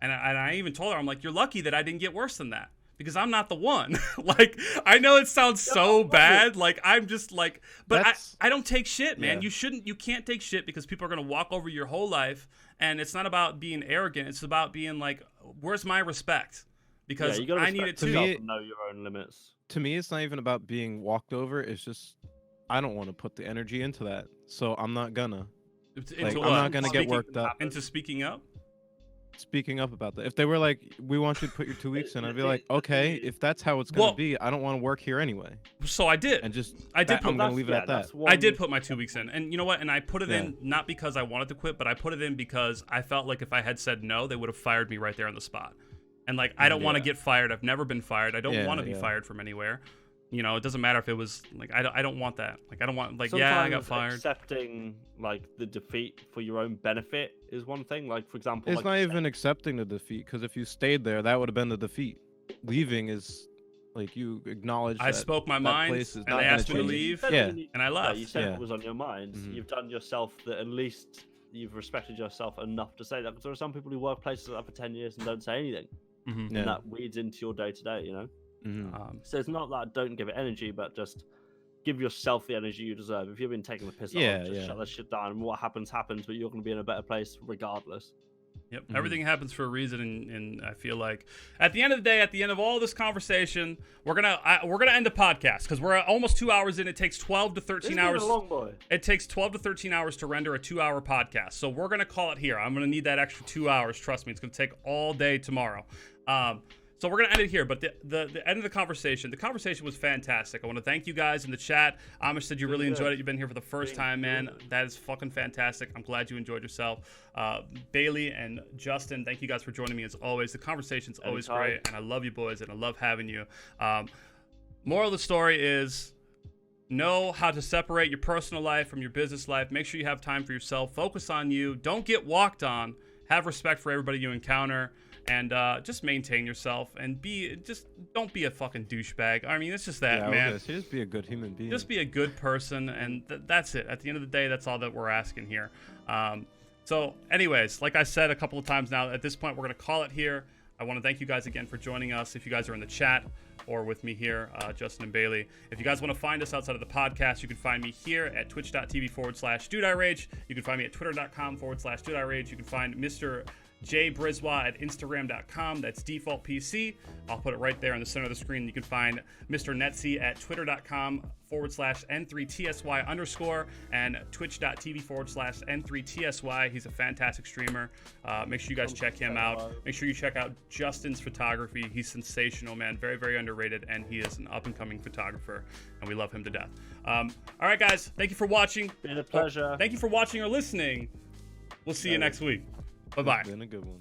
And I even told her, I'm like, you're lucky that I didn't get worse than that, because I'm not the one. Like, I know it sounds so bad. Like, I'm just like, but I don't take shit, man. Yeah. You can't take shit because people are going to walk over your whole life. And it's not about being arrogant. It's about being like, where's my respect? Because you gotta I need it too. yourself and know your own limits. To me, it's not even about being walked over. It's just, I don't want to put the energy into that. So I'm not gonna. Like, I'm not gonna get worked up. Into speaking up? Speaking up about that. If they were like, we want you to put your 2 weeks in, I'd be like, okay, if that's how it's gonna be, I don't want to work here anyway. So I did. And just, I did. I'm gonna leave it at that. I did put my 2 weeks in, and you know what? And I put it in not because I wanted to quit, but I put it in because I felt like if I had said no, they would have fired me right there on the spot. And like, I don't want to get fired. I've never been fired. I don't want to be fired from anywhere. You know, it doesn't matter if it was like, I don't want that. Like, I don't want, like, sometimes I got fired. Accepting like the defeat for your own benefit is one thing. Like, for example, it's not even accepting the defeat, because if you stayed there, that would have been the defeat. Leaving is like, you acknowledge. I spoke my mind, and they asked me to leave. And I left. You said it was on your mind. You've done yourself that at least you've respected yourself enough to say that. Because there are some people who work places like that for 10 years and don't say anything, and that weeds into your day to day. You know. So it's not that don't give it energy, but just give yourself the energy you deserve. If you've been taking the piss off, just shut that shit down. And what happens, but you're going to be in a better place regardless. Yep, everything happens for a reason, and I feel like at the end of the day, at the end of all this conversation, we're gonna end the podcast because we're almost 2 hours in. It takes 12 to 13 hours. Long boy. It takes 12 to 13 hours to render a 2-hour podcast. So we're gonna call it here. I'm gonna need that extra 2 hours. Trust me, it's gonna take all day tomorrow. So we're going to end it here, but the end of the conversation was fantastic. I want to thank you guys in the chat. Amish said you really enjoyed it. You've been here for the first time, man. That is fucking fantastic. I'm glad you enjoyed yourself. Bailey and Justin, thank you guys for joining me as always. The conversation's always great, and I love you boys, and I love having you. Moral of the story is, know how to separate your personal life from your business life. Make sure you have time for yourself. Focus on you. Don't get walked on. Have respect for everybody you encounter. And just maintain yourself and don't be a fucking douchebag. I mean, it's just that, man. Just be a good human being. Just be a good person, and that's it. At the end of the day, that's all that we're asking here. So anyways, like I said a couple of times now, at this point, we're going to call it here. I want to thank you guys again for joining us. If you guys are in the chat or with me here, Justin and Bailey. If you guys want to find us outside of the podcast, you can find me here at twitch.tv/DudeiRage. You can find me at twitter.com/DudeiRage. You can find Mr. Jay Briswa at Instagram.com. That's default PC. I'll put it right there in the center of the screen. You can find Mr. Netsy at Twitter.com/N3TSY_ and Twitch.tv/N3TSY. He's a fantastic streamer. Make sure you guys check him out. Make sure you check out Justin's photography. He's sensational, man. Very, very underrated, and he is an up-and-coming photographer, and we love him to death. All right, guys. Thank you for watching. Been a pleasure. Thank you for watching or listening. We'll see you next week. Bye-bye. It's been a good one.